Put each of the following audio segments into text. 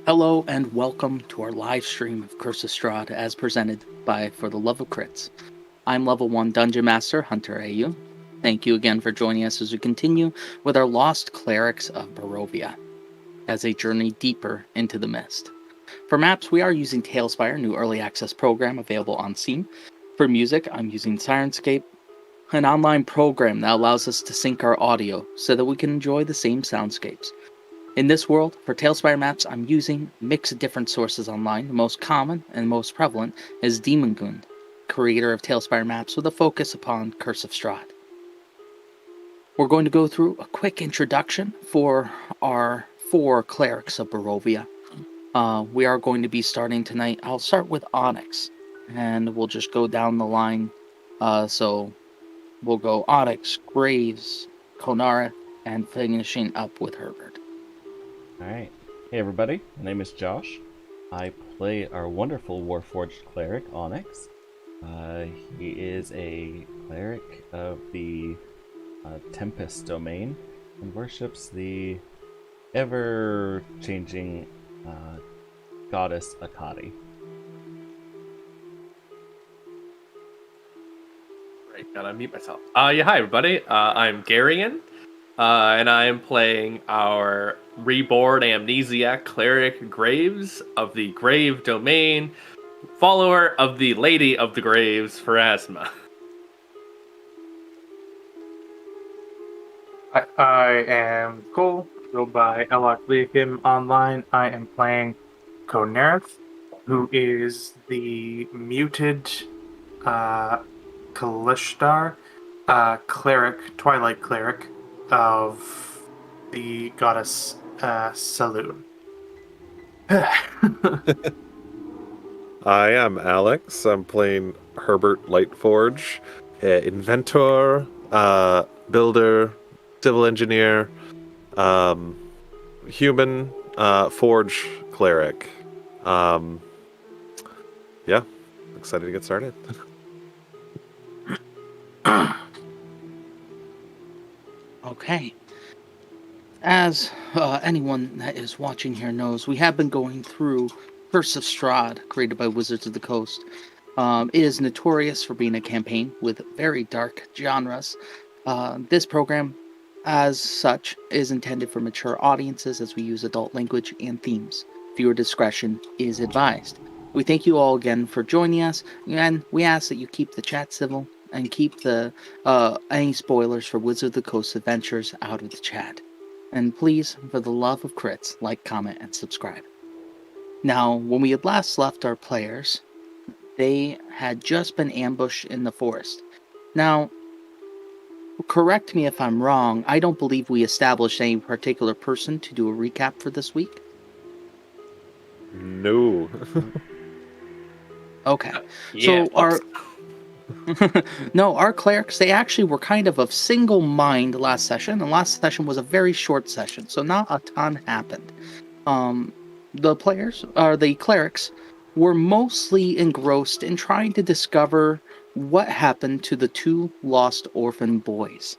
Hello and welcome to our live stream of Curse of Strahd as presented by For the Love of Crits. I'm level 1 Dungeon Master Hunter AU. Thank you again for joining us as we continue with our Lost Clerics of Barovia as they journey deeper into the mist. For maps, we are using Tailspire, new early access program available on Steam. For music, I'm using Sirenscape, an online program that allows us to sync our audio so that we can enjoy the same soundscapes. In this world, for Tailspire maps, I'm using a mix of different sources online. The most common and most prevalent is Demongund, creator of Tailspire maps with a focus upon Curse of Strahd. We're going to go through a quick introduction for our 4 clerics of Barovia. We are going to be starting tonight. I'll start with Onyx, and we'll just go down the line. So we'll go Onyx, Graves, Konara, and finishing up with Herbert. Alright. Hey everybody, my name is Josh. I play our wonderful Warforged cleric, Onyx. He is a cleric of the Tempest domain and worships the ever-changing goddess Akadi. Right, gotta unmute myself. Hi everybody. I'm Garion, and I am playing our reborn amnesiac cleric Graves of the Grave domain, follower of the Lady of the Graves, Pharasma. I am Cole, go by Elok Leakim online. I am playing Konerith, who is the muted Kalishtar cleric, Twilight cleric of the goddess Saloon. I am Alex. I'm playing Herbert Lightforge, inventor, builder, civil engineer, human, forge cleric. Yeah, excited to get started. Okay. As anyone that is watching here knows, we have been going through Curse of Strahd, created by Wizards of the Coast. It is notorious for being a campaign with very dark genres. This program, as such, is intended for mature audiences as we use adult language and themes. Viewer discretion is advised. We thank you all again for joining us, and we ask that you keep the chat civil and keep the any spoilers for Wizard of the Coast adventures out of the chat. And please, for the love of crits, like, comment, and subscribe. Now, when we had last left our players, they had just been ambushed in the forest. Now, correct me if I'm wrong, I don't believe we established any particular person to do a recap for this week. No. Okay. Yeah. So our clerics, they actually were kind of single mind last session, and last session was a very short session, so not a ton happened. The clerics, were mostly engrossed in trying to discover what happened to the 2 lost orphan boys.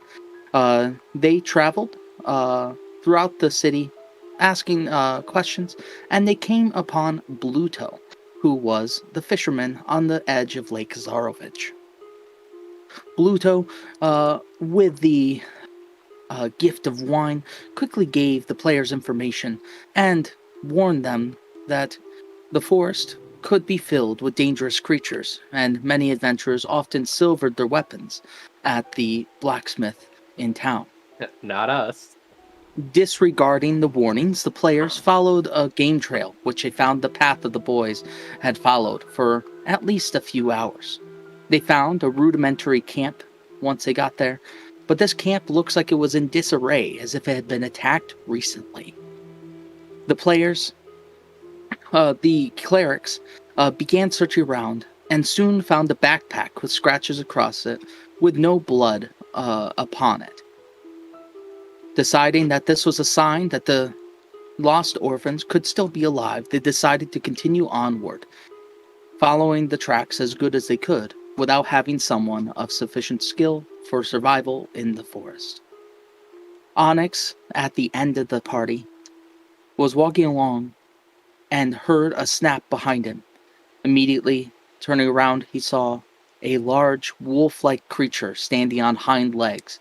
They traveled throughout the city, asking questions, and they came upon Bluto, who was the fisherman on the edge of Lake Zarovich. Bluto, with the gift of wine, quickly gave the players information and warned them that the forest could be filled with dangerous creatures, and many adventurers often silvered their weapons at the blacksmith in town. Not us. Disregarding the warnings, the players followed a game trail, which they found the path of the boys had followed for at least a few hours. They found a rudimentary camp once they got there, but this camp looks like it was in disarray, as if it had been attacked recently. The clerics, began searching around and soon found a backpack with scratches across it with no blood upon it. Deciding that this was a sign that the lost orphans could still be alive, they decided to continue onward, following the tracks as good as they could without having someone of sufficient skill for survival in the forest. Onyx, at the end of the party, was walking along and heard a snap behind him. Immediately turning around, he saw a large wolf-like creature standing on hind legs,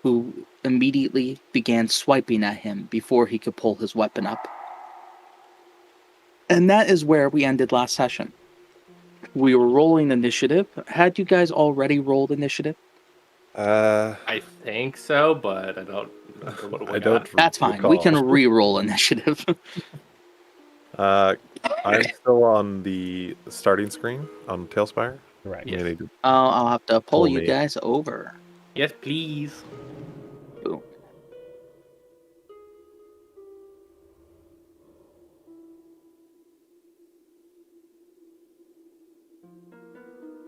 who immediately began swiping at him before he could pull his weapon up. And that is where we ended last session. We were rolling initiative. Had you guys already rolled initiative? I think so, but I don't remember what we I got. don't. That's fine. We can recall. re-roll initiative. I'm still on the starting screen on Tailspire. Correct. Yes. You need to- I'll have to pull Pull you me. guys over. Yes, please. Boom.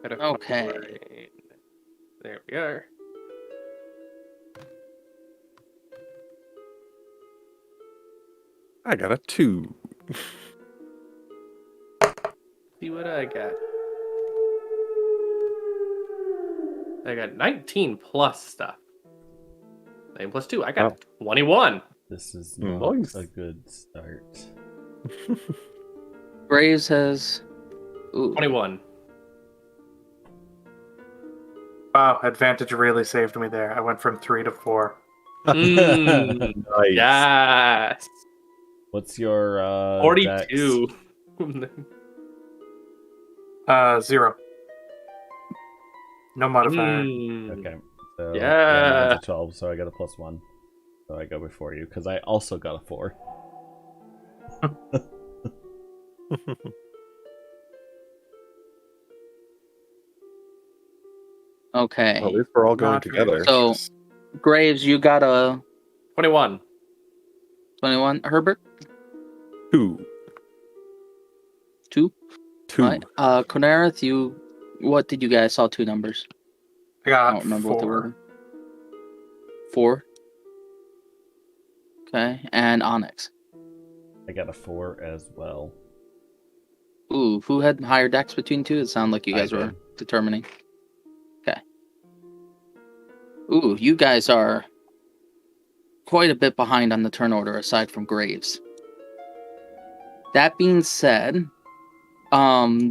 Gotta Okay. find- There we are. I got a 2. See what I got. I got 19 plus stuff. 9 plus 2. I got 21. This is Mm. not Nice. a good start. Graves has... Ooh. 21. Wow, advantage really saved me there. I went from 3 to 4. Mm, Nice. yes. What's your 42. 0. No modifier. Mm. Dex? Okay. So Yeah. mine's a 12, so I got a +1. So I go before you because I also got a 4. Okay. Well, at least we're all going Not together. So- Graves, you got a 21. 21. Herbert? 2. 2? 2. Right. Conareth, you... What did you guys saw? 2 numbers. I I got don't remember 4. what they were. 4. Okay. And Onyx. I got a 4 as well. Ooh, who had higher decks between 2? It sounded like you I guys were did. determining. Okay. Ooh, you guys are quite a bit behind on the turn order aside from Graves. That being said,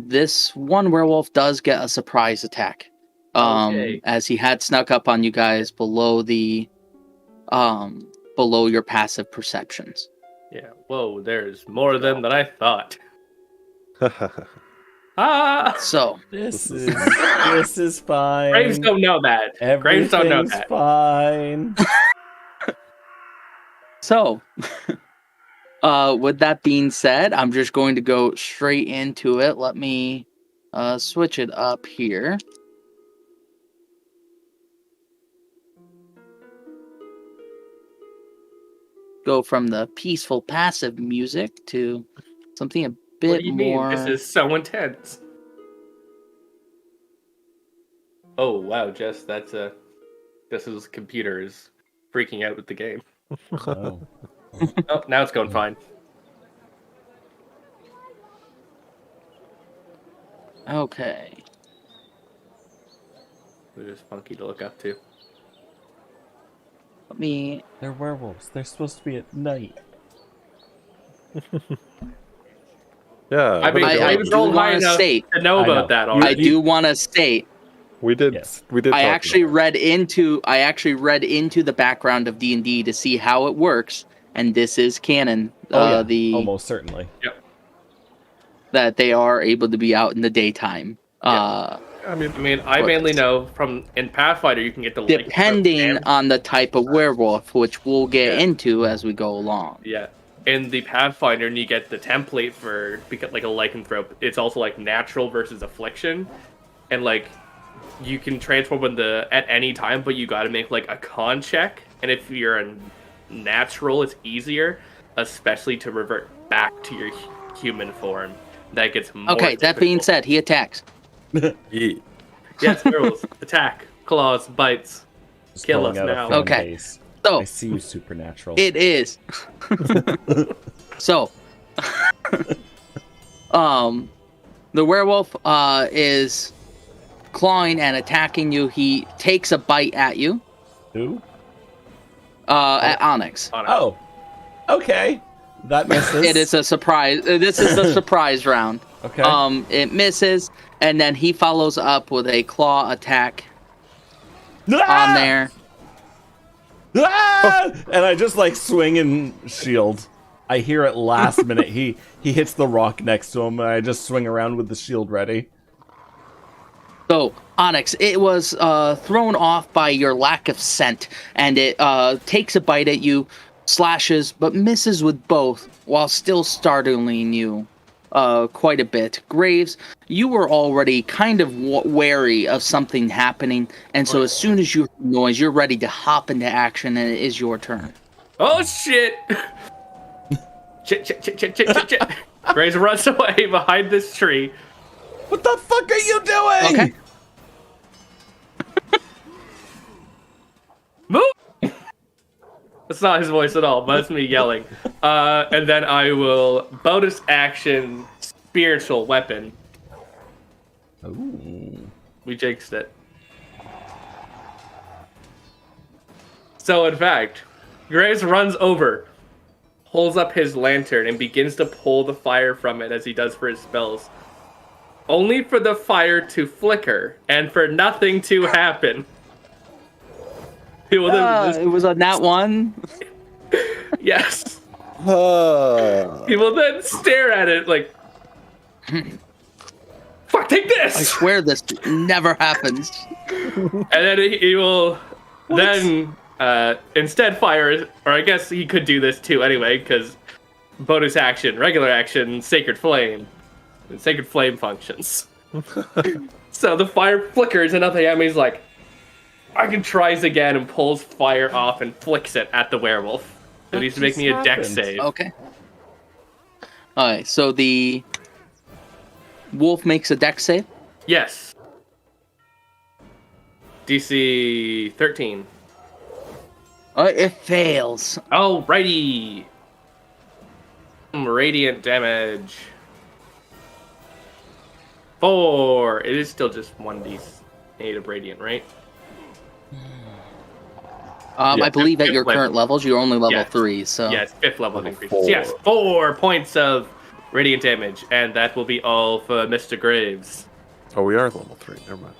this one werewolf does get a surprise attack. Okay. As he had snuck up on you guys below the below your passive perceptions. Yeah. Whoa, there's more of them than I thought. Ah! So, This is fine. Graves don't know that. Graves don't know Everything's that. fine. So, with that being said, I'm just going to go straight into it. Let me switch it up here. Go from the peaceful passive music to something a bit What do you more... mean? This is so intense. Oh wow, Jess, that's Jess's computer is freaking out with the game. Oh. Oh, now it's going fine. Okay. It is funky to look up to. Let me... They're werewolves. They're supposed to be at night. Yeah. I mean, I Graves do rolled high want to enough state... to know I about know. that You- already. I do want to state... we did. Yes. We did. I talk actually about read into the background of D&D to see how it works, and this is canon. Oh, yeah. The Almost certainly. that they are able to be out in the daytime. Yeah. it. I mean, I But- mainly know from in Pathfinder you can get the lycanthrope depending damage. on the type of werewolf, which we'll get Yeah. into as we go along. Yeah. In the Pathfinder, and you get the template for like a lycanthrope. It's also like natural versus affliction, and like you can transform at any time, but you got to make like a con check. And if you're a natural, it's easier, especially to revert back to your human form. That gets more. Okay, that being difficult. said, he attacks. yeah. Yes, werewolves attack, claws, bites. Just Kill calling us out a now. fan Okay. base. So I see you, Supernatural. it is. So, the werewolf is clawing and attacking you. He takes a bite at you. Who? At Onyx. On it. Oh. Okay. That misses. It is a surprise. This is the surprise round. Okay. It misses, and then he follows up with a claw attack on there. Ah! And I just like swing and shield. I hear it last minute. He hits the rock next to him, and I just swing around with the shield ready. So, Onyx, it was thrown off by your lack of scent, and it takes a bite at you, slashes, but misses with both, while still startling you quite a bit. Graves, you were already kind of wary of something happening, and so as soon as you hear noise, you're ready to hop into action, and it is your turn. Oh shit! Shit. Graves runs away behind this tree. What the fuck are you doing? Okay. Move! That's not his voice at all, but it's me yelling. And then I will bonus action spiritual weapon. Ooh. We jinxed it. So in fact, Graves runs over, pulls up his lantern, and begins to pull the fire from it as he does for his spells. Only for the fire to flicker and for nothing to happen. He will then It was on that one. yes. He will then stare at it like, fuck, take this! I swear this never happens. And then he will then instead fire, or I guess he could do this too anyway, because bonus action, regular action, Sacred Flame. And Sacred Flame functions. So the fire flickers and nothing happens. He's like, I can tries again and pulls fire off and flicks it at the werewolf. So he needs to make me a dex save. Okay. Alright, so the wolf makes a dex save. Yes. DC 13. It fails. Alrighty. Radiant damage. 4. It is still just 1d8 of radiant, right? I believe at fifth your level. current levels, you're only level Yes. 3, so... Yes, 5th level Level increases. 4. Yes, 4 points of radiant damage, and that will be all for Mr. Graves. Oh, we are level 3. Never mind.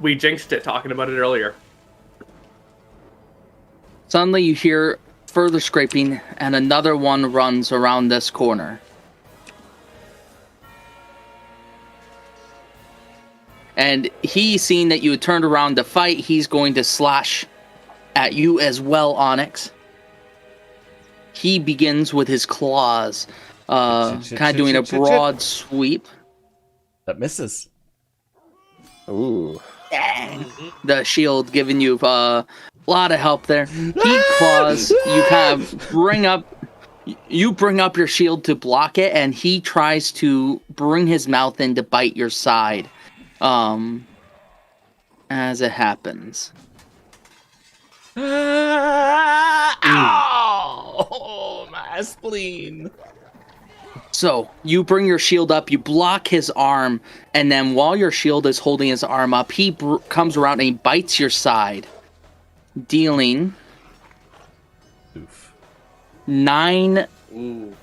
We jinxed it talking about it earlier. Suddenly you hear further scraping, and another one runs around this corner. And he, seeing that you had turned around to fight, he's going to slash at you as well, Onyx. He begins with his claws, kind of doing a broad sweep. That misses. Ooh. The shield giving you a lot of help there. He claws. You kind of bring up your shield to block it, and he tries to bring his mouth in to bite your side. As it happens. Ow! My spleen. So, you bring your shield up, you block his arm, and then while your shield is holding his arm up, he comes around and he bites your side, dealing Oof. 9 Ooh.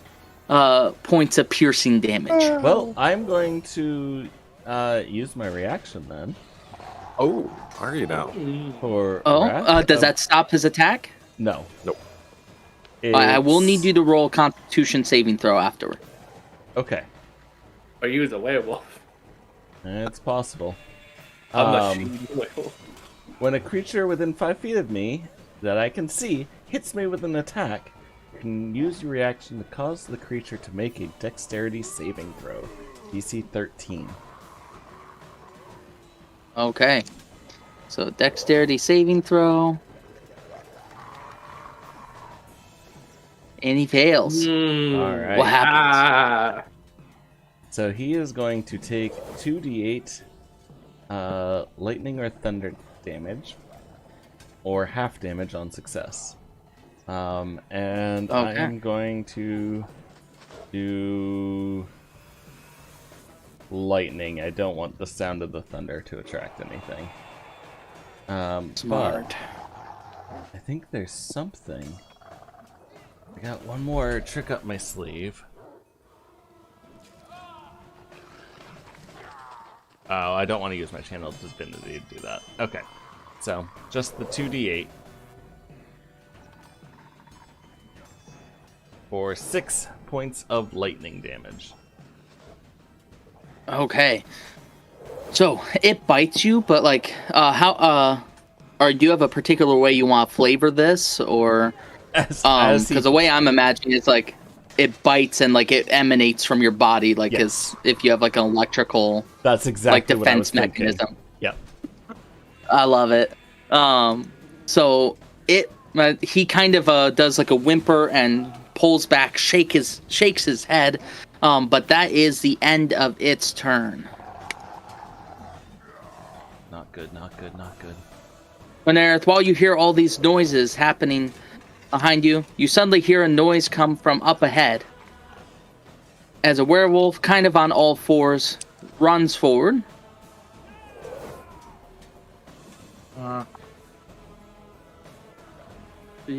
points of piercing damage. Well, I'm going to use my reaction then. Oh, are you now? For Oh, wrath. does that stop his attack? No. Nope. I will It's- need you to roll a Constitution saving throw afterward. Okay. Are you as a werewolf? It's possible. I'm not Um, shooting you werewolf. When a creature within 5 feet of me that I can see hits me with an attack, you can use your reaction to cause the creature to make a dexterity saving throw. DC 13. Okay. So, dexterity saving throw. And he fails. Alright. What happens? Ah. So he is going to take 2d8 lightning or thunder damage, or half damage on success. And Okay. I'm going to do lightning. I don't want the sound of the thunder to attract anything. Smart. I think there's something. I got one more trick up my sleeve. Oh, I don't want to use my channel divinity to do that. Okay, so just the 2d8 for 6 points of lightning damage. Okay. So it bites you, but like, or do you have a particular way you want to flavor this, or As he, because the way I'm imagining it's like it bites and like it emanates from your body, like Yes. as if you have like an electrical that's exactly like what I was defense thinking. mechanism. Yep. I love it. So he kind of does like a whimper and pulls back, shakes his head. But that is the end of its turn. Not good, not good, not good. Aerith, while you hear all these noises happening behind you, you suddenly hear a noise come from up ahead. As a werewolf, kind of on all fours, runs forward.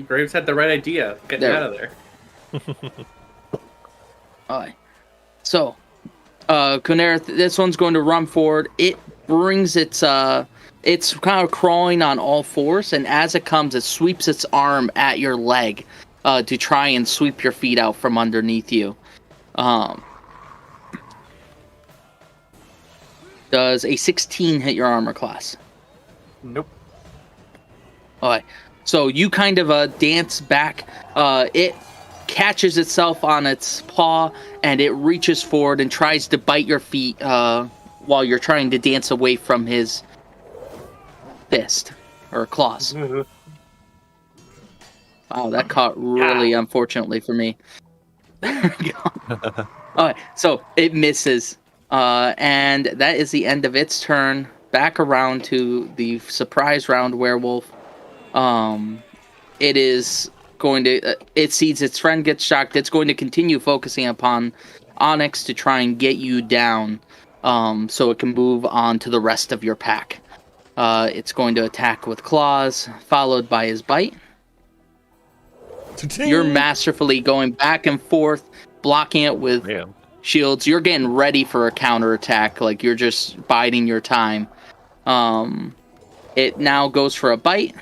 Graves had the right idea. Getting There. out of there. Alright. So, Conerith, this one's going to run forward. It brings it's kind of crawling on all fours, and as it comes, it sweeps its arm at your leg to try and sweep your feet out from underneath you. Does a 16 hit your armor class? Nope. Alright. So you kind of dance back. It catches itself on its paw, and it reaches forward and tries to bite your feet while you're trying to dance away from his fist or claws. Wow, that caught really unfortunately for me. There we go. Alright, so it misses. And that is the end of its turn. Back around to the surprise round werewolf. It is going to it sees its friend gets shocked. It's going to continue focusing upon Onyx to try and get you down, so it can move on to the rest of your pack. It's going to attack with claws, followed by his bite. You're masterfully going back and forth, blocking it with shields. You're getting ready for a counterattack, like you're just biding your time. It now goes for a bite.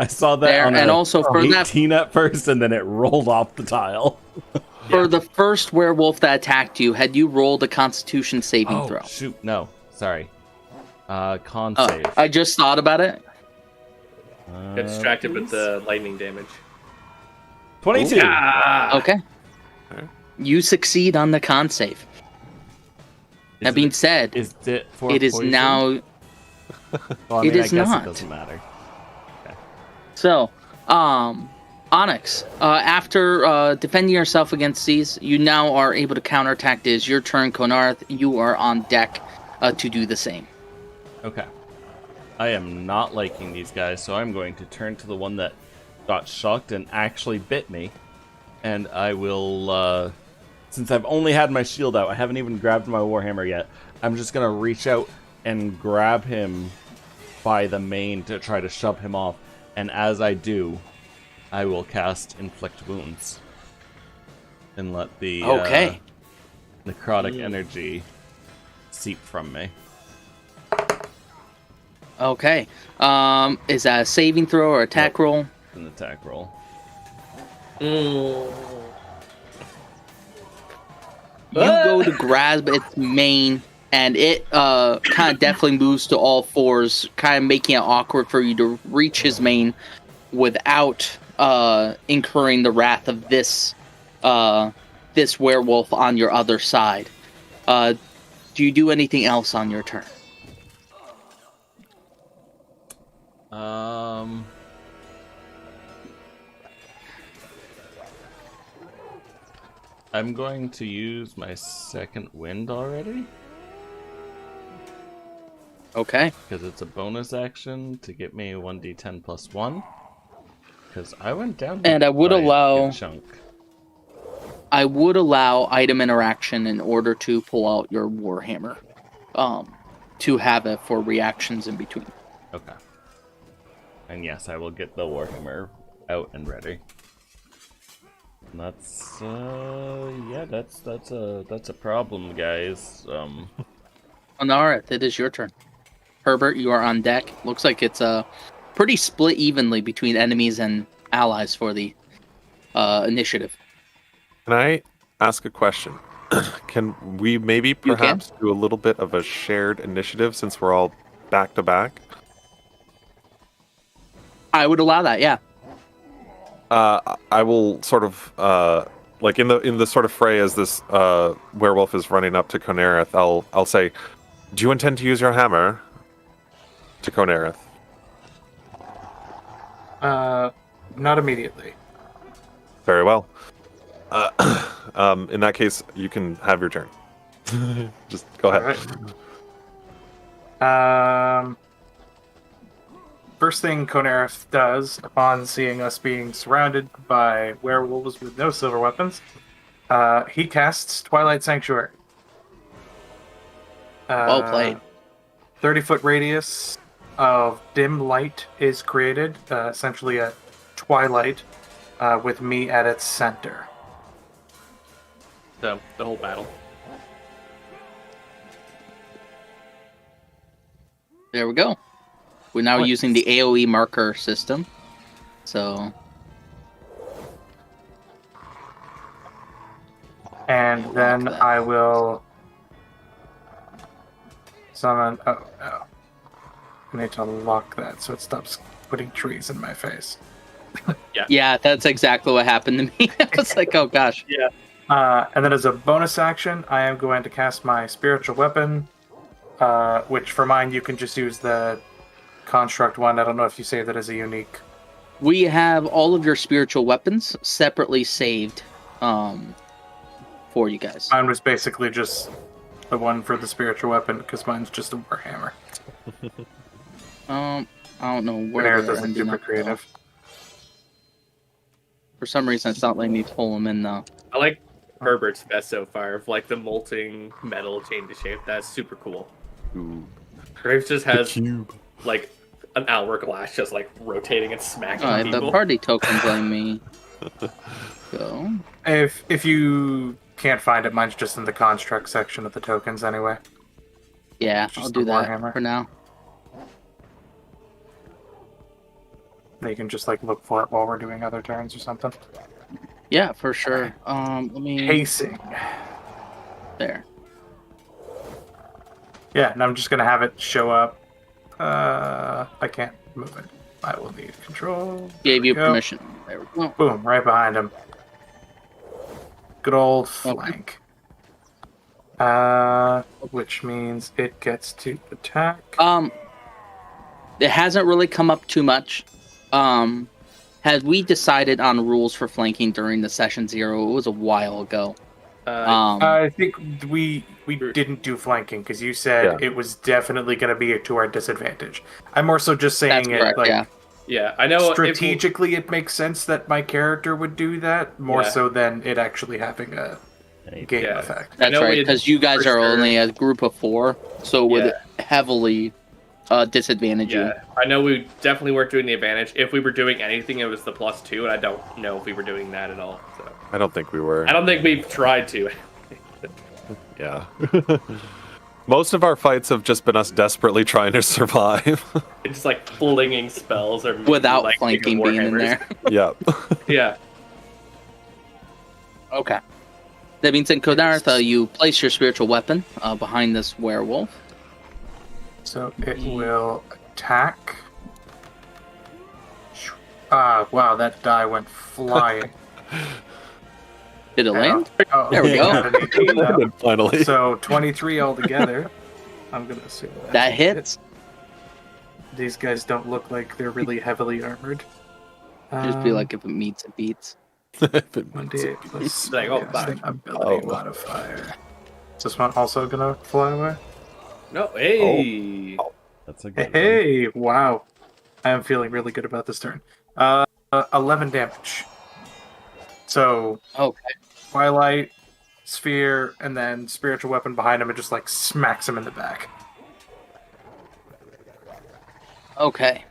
I saw that There, on and a also for 18 at first, and then it rolled off the tile. For the first werewolf that attacked you, had you rolled a Constitution saving throw? Shoot, no. Sorry. Con save. I just thought about it. Get distracted with the lightning damage. 22! Yeah. Okay. You succeed on the con save. That being said, Is it for it is poison? now... Well, I it mean, is I guess not. It doesn't matter. So, Onyx, after defending yourself against these, you now are able to counterattack. It is your turn, Konarth. You are on deck to do the same. Okay. I am not liking these guys, so I'm going to turn to the one that got shocked and actually bit me. And I will, since I've only had my shield out, I haven't even grabbed my Warhammer yet, I'm just going to reach out and grab him by the mane to try to shove him off. And as I do, I will cast Inflict Wounds. And let the necrotic energy seep from me. Okay. Is that a saving throw or attack roll? An attack roll. You go to grab its mane, and it kind of definitely moves to all fours, kind of making it awkward for you to reach his mane without incurring the wrath of this werewolf on your other side. Do you do anything else on your turn? I'm going to use my second wind already. Okay. Because it's a bonus action to get me 1d10 plus 1. Because I went down And I would by a allow... chunk. I would allow item interaction in order to pull out your Warhammer. To have it for reactions in between. Okay. And yes, I will get the Warhammer out and ready. And that's yeah, that's a problem, guys. Anareth, it is your turn. Herbert, you are on deck. Looks like it's pretty split evenly between enemies and allies for the initiative. Can I ask a question? Can we maybe perhaps do a little bit of a shared initiative since we're all back to back? I would allow that, yeah. I will sort of like in the sort of fray as this werewolf is running up to Conereth, I'll say, "Do you intend to use your hammer?" To Conereth. Not immediately. Very well. In that case, you can have your turn. Just go ahead. All right. First thing Conereth does upon seeing us being surrounded by werewolves with no silver weapons, he casts Twilight Sanctuary. Well played. 30-foot radius of dim light is created, essentially a twilight, with me at its center. The whole battle. There we go. We're now using the AoE marker system. So. And then I will summon. Oh. I need to lock that so it stops putting trees in my face. Yeah, that's exactly what happened to me. I was like, oh gosh. Yeah. And then as a bonus action, I am going to cast my spiritual weapon, which for mine you can just use the construct one. I don't know if you save that as a unique. We have all of your spiritual weapons separately saved for you guys. Mine was basically just the one for the spiritual weapon because mine's just a warhammer. I don't know where Conereth they're isn't ending super up, creative. For some reason, it's not letting me pull them in though. I like Herbert's best so far of like the molting metal change of shape. That's super cool. Ooh. Graves just has Cube. like an hourglass just like rotating and smacking people. The party tokens letting me go. If you can't find it, mine's just in the construct section of the tokens anyway. Yeah, It's just I'll do the that Warhammer. for now. You can just like look for it while we're doing other turns or something. Yeah, for sure. Let me Pacing. there. Yeah, and I'm just gonna have it show up. I can't move it. I will need control. Gave There you we go. permission. There we go. Boom, right behind him. Good old flank. Which means it gets to attack. It hasn't really come up too much. Had we decided on rules for flanking during the session 0? It was a while ago. I think we didn't do flanking because you said it was definitely going to be to our disadvantage. I'm more so just saying That's correct, like yeah, I know. strategically it makes sense that my character would do that more so than it actually having a game effect. That's right, because you guys are only a group of 4, so it would heavily disadvantage you. Yeah, I know we definitely weren't doing the advantage. If we were doing anything, it was the +2, and I don't know if we were doing that at all. So I don't think we were. I don't think we've tried to. Yeah. Most of our fights have just been us desperately trying to survive. It's just like flinging spells or Without like flanking being in there. Yeah. Yeah. Okay. That means in Conereth, you place your spiritual weapon behind this werewolf. So it will attack. Wow, that die went flying. Did it land? Oh, There we go. got an 18 now. Finally. So 23 altogether. I'm going to assume That hits. These guys don't look like they're really heavily armored. Just be like, if it meets, it beats. 1d8 plus Like, oh, casting ability modifier. Is this one also going to fly away? No, hey. That's a good Hey, wow. I am feeling really good about this turn. 11 damage. So, Okay. Twilight, Sphere, and then Spiritual Weapon behind him and just like smacks him in the back. Okay.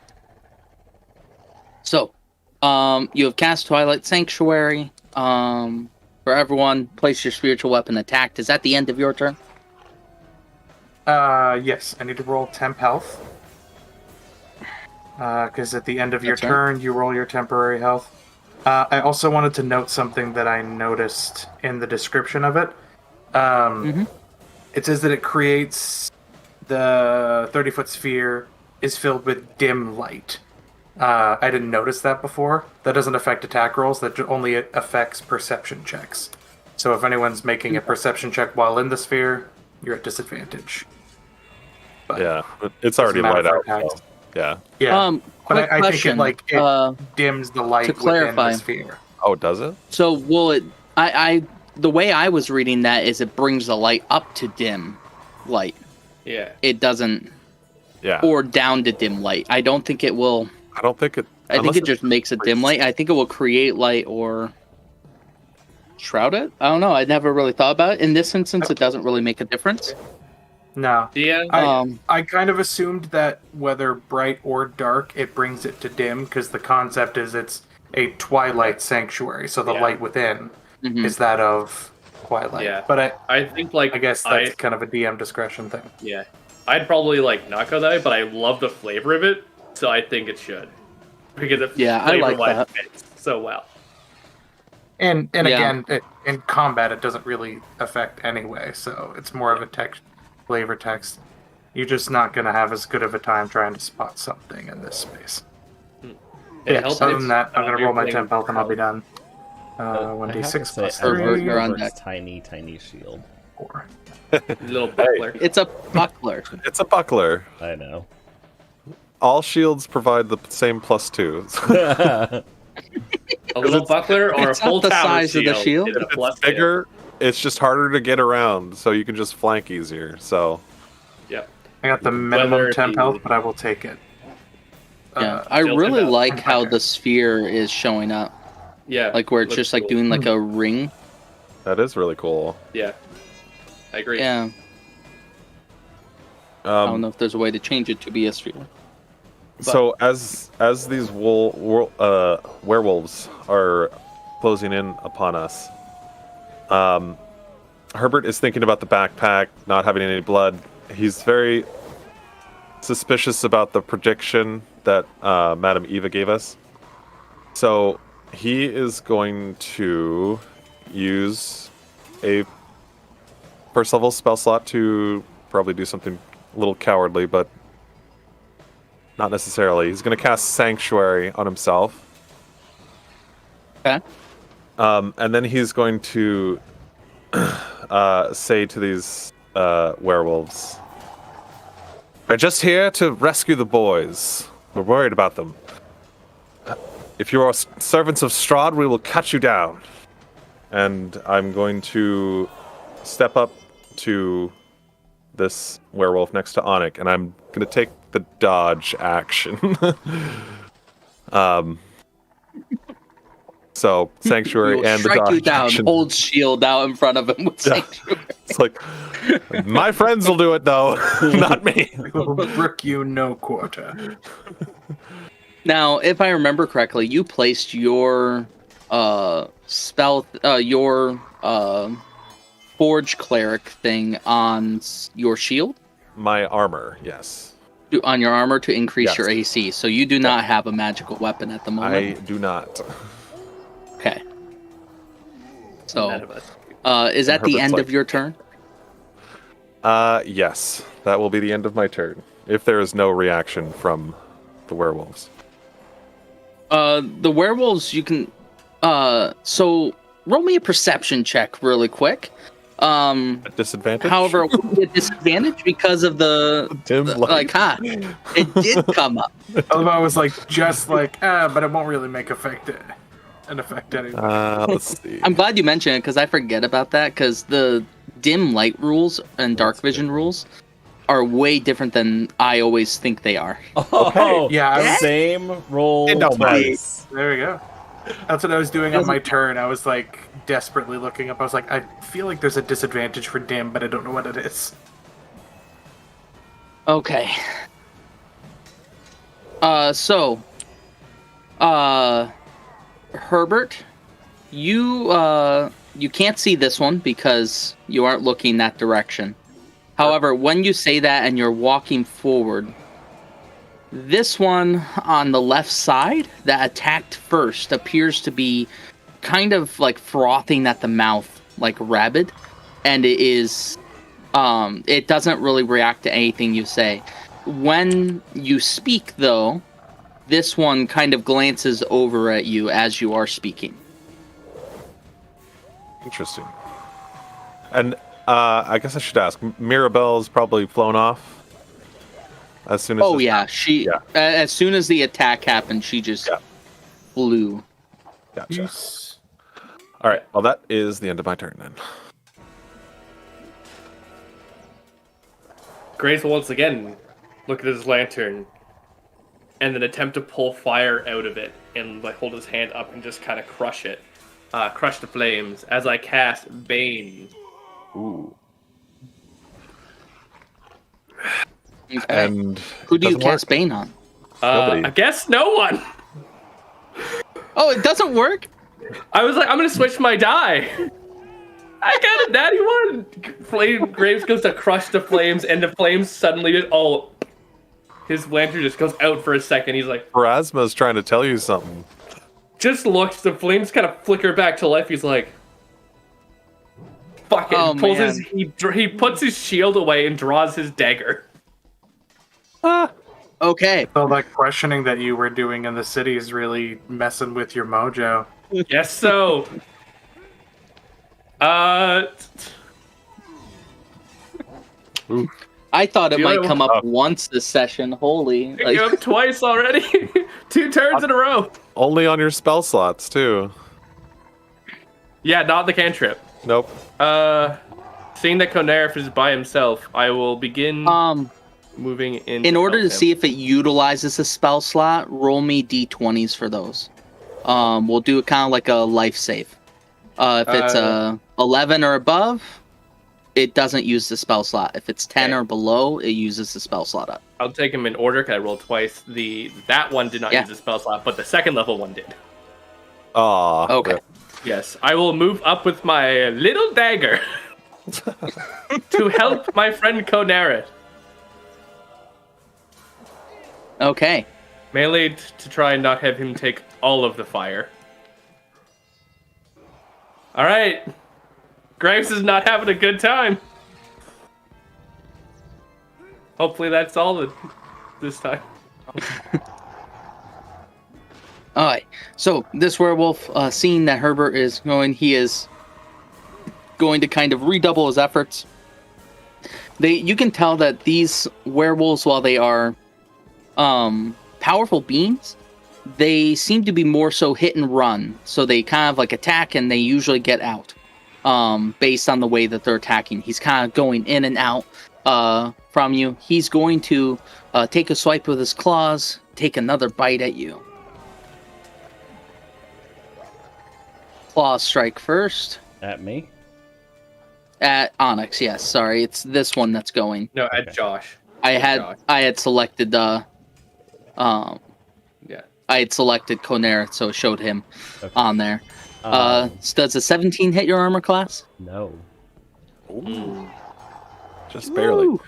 So, you have cast Twilight Sanctuary. For everyone, place your spiritual weapon attacked. Is that the end of your turn? Yes, I need to roll temp health. Because at the end of your That's right. turn, you roll your temporary health. I also wanted to note something that I noticed in the description of it. It says that it creates the 30-foot sphere is filled with dim light. I didn't notice that before. That doesn't affect attack rolls. That only affects perception checks. So if anyone's making a perception check while in the sphere, you're at disadvantage. But Yeah, but it's already doesn't matter light for out. attacks. So, yeah. Yeah. But Quick I question. think it dims the light to clarify. within the sphere. Oh, does it? So will it? The way I was reading that is it brings the light up to dim light. Yeah. It doesn't, Yeah. or down to dim light. I don't think it will. I don't think it. I think unless it just makes it dim light. I think it will create light or shroud it. I don't know. I never really thought about it. In this instance, it doesn't really make a difference. No. Yeah. I kind of assumed that whether bright or dark, it brings it to dim, because the concept is it's a twilight sanctuary, so the Yeah. light within Mhm. is that of twilight. Yeah. But I think like I guess that's kind of a DM discretion thing. yeah. I'd probably like not go that way, but I love the flavor of it, so I think it should. Because it Yeah, I like flavor-wise that. fits so well. And Yeah. again, in combat, it doesn't really affect anyway, so it's more of a text, flavor text. You're just not going to have as good of a time trying to spot something in this space. It helps Other if, than that, I'm going to you're roll my playing temp health and I'll be done. I have to 1d6 say, plus I love 3. You're on Robert's deck. tiny shield. 4. little buckler. It's a buckler. It's a buckler. I know. All shields provide the same +2s. A little buckler or a it's full not the tower size of the shield. is a plus It's bigger. It's just harder to get around, so you can just flank easier. So two. Yep. I got the minimum Whether temp the- health, but I will take it. Yeah, I Still really about- like how Okay. the sphere is showing up, Yeah. like where it's looks just like cool. doing like a ring. that is really cool. Yeah. I agree. Yeah, I don't know if there's a way to change it to be a sphere. So as these werewolves are closing in upon us, Herbert is thinking about the backpack not having any blood. He's very suspicious about the prediction that Madame Eva gave us. So he is going to use a first level spell slot to probably do something a little cowardly, but not necessarily. He's going to cast Sanctuary on himself. Okay. And then he's going to say to these werewolves, "We're just here to rescue the boys. We're worried about them. If you are servants of Strahd, we will cut you down." And I'm going to step up to this werewolf next to Onik, and I'm going to take the dodge action. So Sanctuary He'll and the strike dodge you down, action. hold shield out in front of him with Yeah. sanctuary. It's like, my friends will do it though, not me. Brook you no quarter. Now, if I remember correctly, you placed your spell, your Forge Cleric thing on your shield, My armor, yes. on your armor to increase Yes. your AC. So you do not have a magical weapon at the I moment. do not. Okay. None So, of us. is that the Herbert's end like- of your turn? Yes. That will be the end of my turn. If there is no reaction from the werewolves. The werewolves, you can. So roll me a perception check really quick. At disadvantage? However, it will be a disadvantage because of the Dim light. it did come up. Although I was like, just like, but it won't really make an effect anyway. Let's see. I'm glad you mentioned it because I forget about that because the dim light rules and dark vision rules are way different than I always think they are. Oh, Yeah, I was- same roll It don't twice. There we go. That's what I was doing on my turn. I was like desperately looking up. I was like, I feel like there's a disadvantage for dim, but I don't know what it is. Okay. So Herbert, you can't see this one because you aren't looking that direction. However, when you say that and you're walking forward, this one on the left side that attacked first appears to be kind of like frothing at the mouth, like rabid, and it doesn't really react to anything you say. When you speak, though, this one kind of glances over at you as you are speaking. Interesting. And I guess I should ask, Mirabelle's probably flown off as soon as... Oh, yeah. As soon as the attack happened, she just flew. Gotcha. Yes. All right. Well, that is the end of my turn then. Graves will once again look at his lantern and then attempt to pull fire out of it and like hold his hand up and just kind of crush it. Crush the flames as I cast Bane. Ooh. Okay. And who do you doesn't cast work. Bane on? Nobody. I guess no one. Oh, it doesn't work? I was like, I'm gonna switch my die. I got a natty one. Flame Graves goes to crush the flames, and the flames suddenly just his lantern just goes out for a second. He's like, Pharasma's trying to tell you something. just looks. The flames kind of flicker back to life. He's like, fuck it. Oh, And pulls man. he puts his shield away and draws his dagger. Okay. So that questioning that you were doing in the city is really messing with your mojo. Yes, so. I thought it Do you might have- come up once this session. Holy. Pick you up twice already. 2 turns in a row. Only on your spell slots, too. Yeah, not the cantrip. Nope. Seeing that Konerif is by himself, I will begin moving in order to see if it utilizes a spell slot, roll me d20s for those. We'll do it kind of like a life save. If it's 11 or above, it doesn't use the spell slot. If it's 10 or below, it uses the spell slot up. I'll take him in order because I rolled twice. That one did not use the spell slot, but the second level one did. Aw. Okay. Yes, I will move up with my little dagger to help my friend Konerith. Okay. Mainly to try and not have him take all of the fire. Alright. Graves is not having a good time. Hopefully that's all this time. Alright. So, this werewolf, seeing that Herbert is going, he is going to kind of redouble his efforts. You can tell that these werewolves, while they are powerful beings, they seem to be more so hit and run. So they kind of like attack and they usually get out based on the way that they're attacking. He's kind of going in and out from you. He's going to take a swipe with his claws, take another bite at you. Claw strike first. At me? At Onyx, yes. Sorry, it's this one that's going. No, at Josh. I Josh. had selected Yeah. I had selected Konerith, so it showed him on there. Does a 17 hit your armor class? No. Just barely. Woo.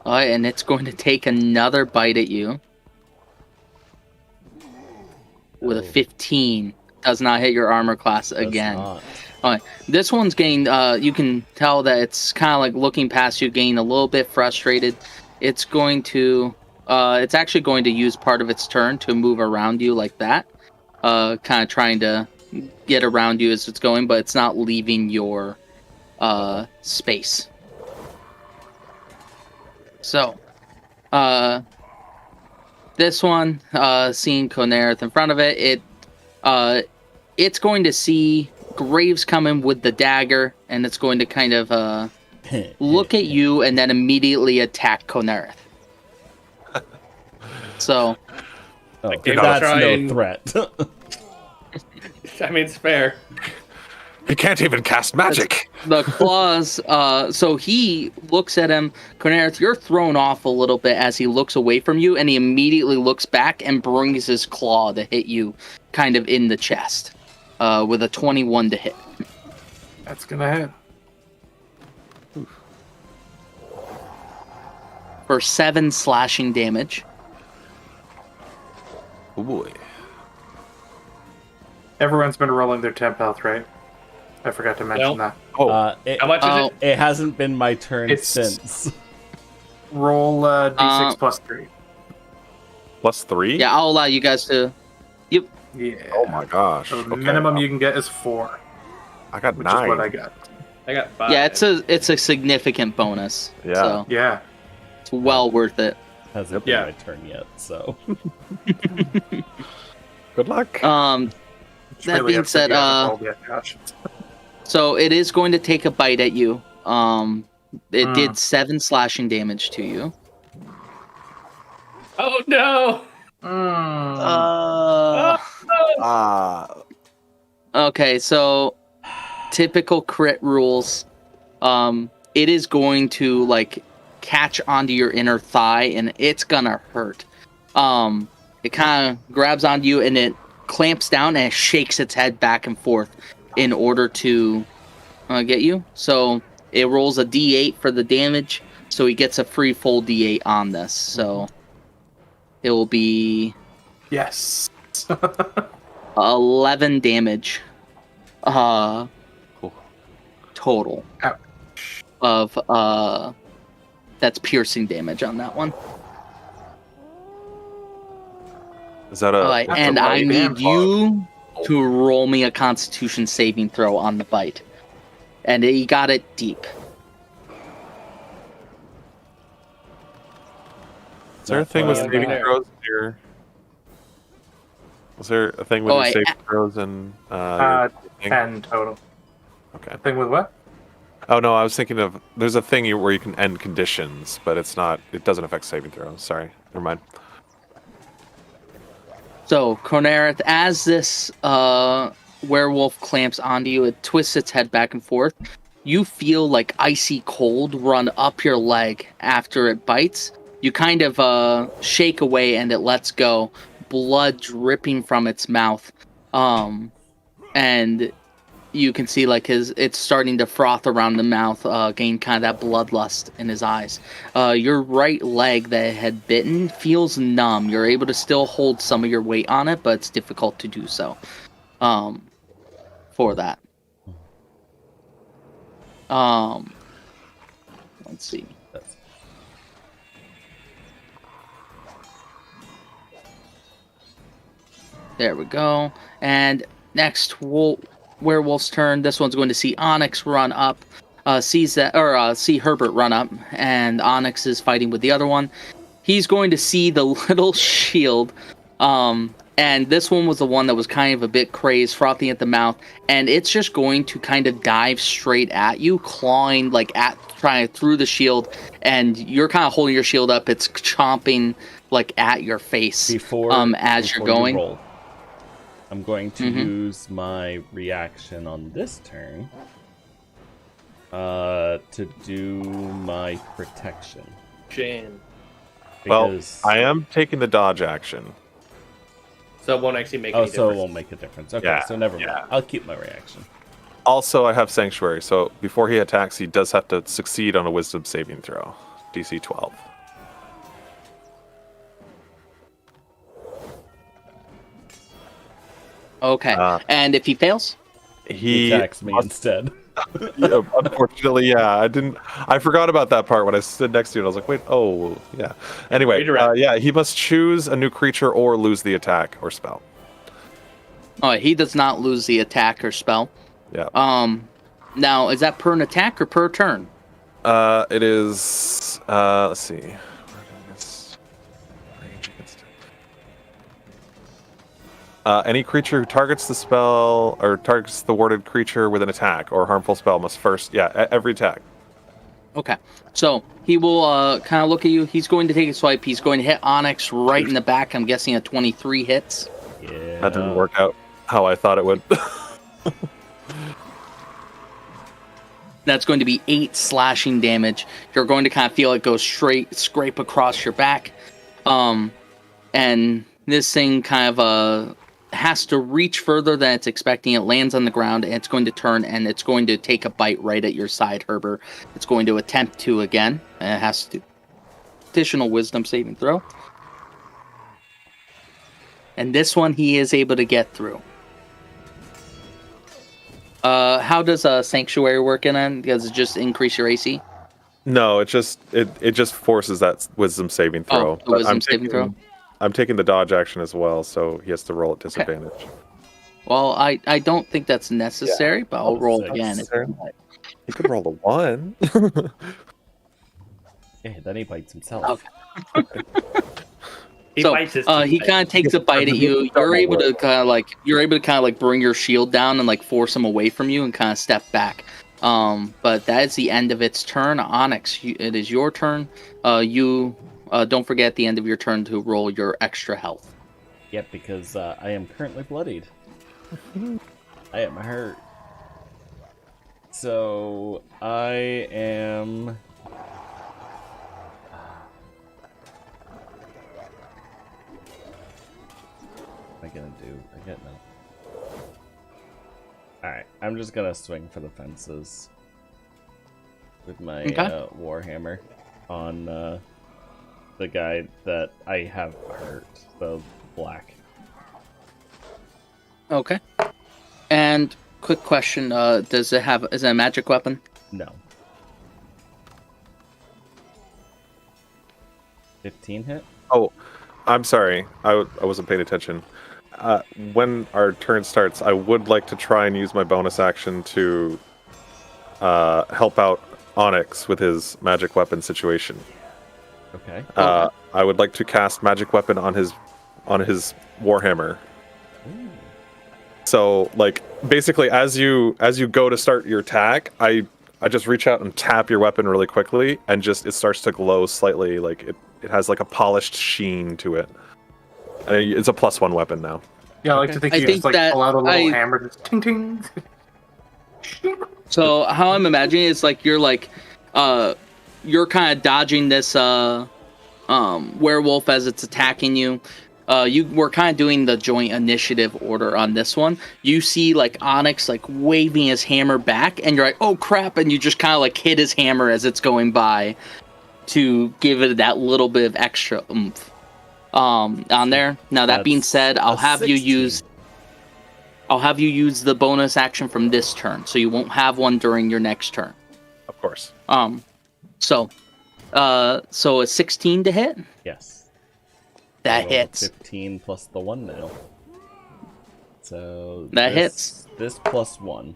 Alright, and it's going to take another bite at you. With a 15. Does not hit your armor class Does again. not. Alright, this one's getting, you can tell that it's kind of like looking past you, getting a little bit frustrated. It's going to, it's actually going to use part of its turn to move around you like that. Kind of trying to get around you as it's going, but it's not leaving your space. So, this one, seeing Konerith in front of it, it's going to see Graves coming with the dagger, and it's going to kind of look at you and then immediately attack Konerith. So, Oh, Game that's try no and- threat. I mean, it's fair. He can't even cast magic. The claws, so he looks at him. Cornareth, you're thrown off a little bit as he looks away from you, and he immediately looks back and brings his claw to hit you kind of in the chest with a 21 to hit. That's gonna hit. For 7 slashing damage. Oh boy. Everyone's been rolling their temp health, right? I forgot to mention Nope. that. Oh, How much is it? It hasn't been my turn It's- since. Roll d6 plus 3. +3? Yeah, I'll allow you guys to... Yep. Yeah. Oh my gosh. So the Okay. minimum you can get is 4, I got which 9. is what I got. I got 5. Yeah, it's a significant bonus. Yeah. So Yeah. it's well worth it. Hasn't been Yeah. my turn yet, so. Good luck. It's That being up to said, you. I haven't rolled yet, Josh. So it is going to take a bite at you. It did 7 slashing damage to you. Oh no! Okay, so typical crit rules. It is going to like catch onto your inner thigh, and it's gonna hurt. It kind of grabs onto you, and it clamps down, and it shakes its head back and forth in order to get you. So it rolls a D8 for the damage, so he gets a free full D8 on this. So it will be Yes. 11 damage total Ouch. of that's piercing damage on that one. Is that a? Alright, that's and a I damn need claw. you to roll me a Constitution saving throw on the bite, and he got it deep. Is there a thing with Uh, saving there. throws here? Was there a thing with Oh, your I- saving throws and your thing? 10 total. Okay. Thing with what? Oh no, I was thinking of there's a thing where you can end conditions, but it's not. It doesn't affect saving throws. Sorry, never mind. So, Cornareth, as this werewolf clamps onto you, it twists its head back and forth. You feel like icy cold run up your leg after it bites. You kind of shake away and it lets go, blood dripping from its mouth. And you can see like it's starting to froth around the mouth, gain kind of that bloodlust in his eyes. Your right leg that had bitten feels numb. You're able to still hold some of your weight on it, but it's difficult to do so. For that. Let's see. There we go. And next werewolf's turn. This one's going to see Onyx run up. See Herbert run up, and Onyx is fighting with the other one. He's going to see the little shield. And this one was the one that was kind of a bit crazed, frothing at the mouth, and it's just going to kind of dive straight at you, clawing trying through the shield, and you're kind of holding your shield up. It's chomping like at your face as you're going. Roll, I'm going to use my reaction on this turn to do my protection. Jane. Well, Because- I am taking the dodge action. So it won't actually make Oh, any so it difference. won't make a difference. Okay, Yeah, so never mind. yeah. I'll keep my reaction. Also, I have Sanctuary, so before he attacks, he does have to succeed on a Wisdom saving throw, DC 12. Okay. And if he fails? He attacks me instead. Yeah, unfortunately, yeah, I forgot about that part when I stood next to you. And I was like, wait, oh, yeah. Anyway, Redirect. yeah, he must choose a new creature or lose the attack or spell. Oh, he does not lose the attack or spell. Yeah. Now, is that per an attack or per turn? It is. Let's see. Any creature who targets the spell or targets the warded creature with an attack or harmful spell must first. Yeah, every attack. Okay. So he will kind of look at you. He's going to take a swipe. He's going to hit Onyx right in the back. I'm guessing a 23 hits. Yeah. That didn't work out how I thought it would. That's going to be 8 slashing damage. You're going to kind of feel it go scrape across your back. And this thing kind of has to reach further than it's expecting. It lands on the ground, and it's going to turn, and it's going to take a bite right at your side, Herbert. It's going to attempt to again, and it has to additional wisdom saving throw. And this one he is able to get through. How does Sanctuary work in on? Does it just increase your AC? No, it just forces that wisdom saving throw. Oh, wisdom saving throw? I'm taking the dodge action as well, so he has to roll at disadvantage. Okay. Well, I don't think that's necessary, but I'll roll again. He could roll a 1. Yeah, then he bites himself. Okay. He bites his he kind of takes a bite at you. You're able to kind of like bring your shield down and like force him away from you and kind of step back. But that is the end of its turn. Onyx, it is your turn. You don't forget at the end of your turn to roll your extra health. Yep, because I am currently bloodied. I am hurt. So I am. What am I gonna do? I get no. Alright, I'm just gonna swing for the fences with my Warhammer on the guy that I have hurt, the black. Okay. And quick question, is it a magic weapon? No. 15 hit? Oh, I'm sorry. I wasn't paying attention. When our turn starts, I would like to try and use my bonus action to help out Onyx with his magic weapon situation. Okay. I would like to cast magic weapon on his Warhammer. Ooh. So, like, basically, as you go to start your attack, I just reach out and tap your weapon really quickly, and just it starts to glow slightly, like it has like a polished sheen to it. And it's a +1 weapon now. Yeah, I like to think you just like pull out a little hammer, just ting ting. So how I'm imagining it's like you're kind of dodging this werewolf as it's attacking you. You were kind of doing the joint initiative order on this one. You see like Onyx like waving his hammer back, and you're like, oh crap, and you just kind of like hit his hammer as it's going by to give it that little bit of extra oomph on there. Now that being said, I'll have you use the bonus action from this turn, so you won't have one during your next turn. Of course. So a 16 to hit? Yes. That hits. 15 plus the 1 now. So that hits. This +1.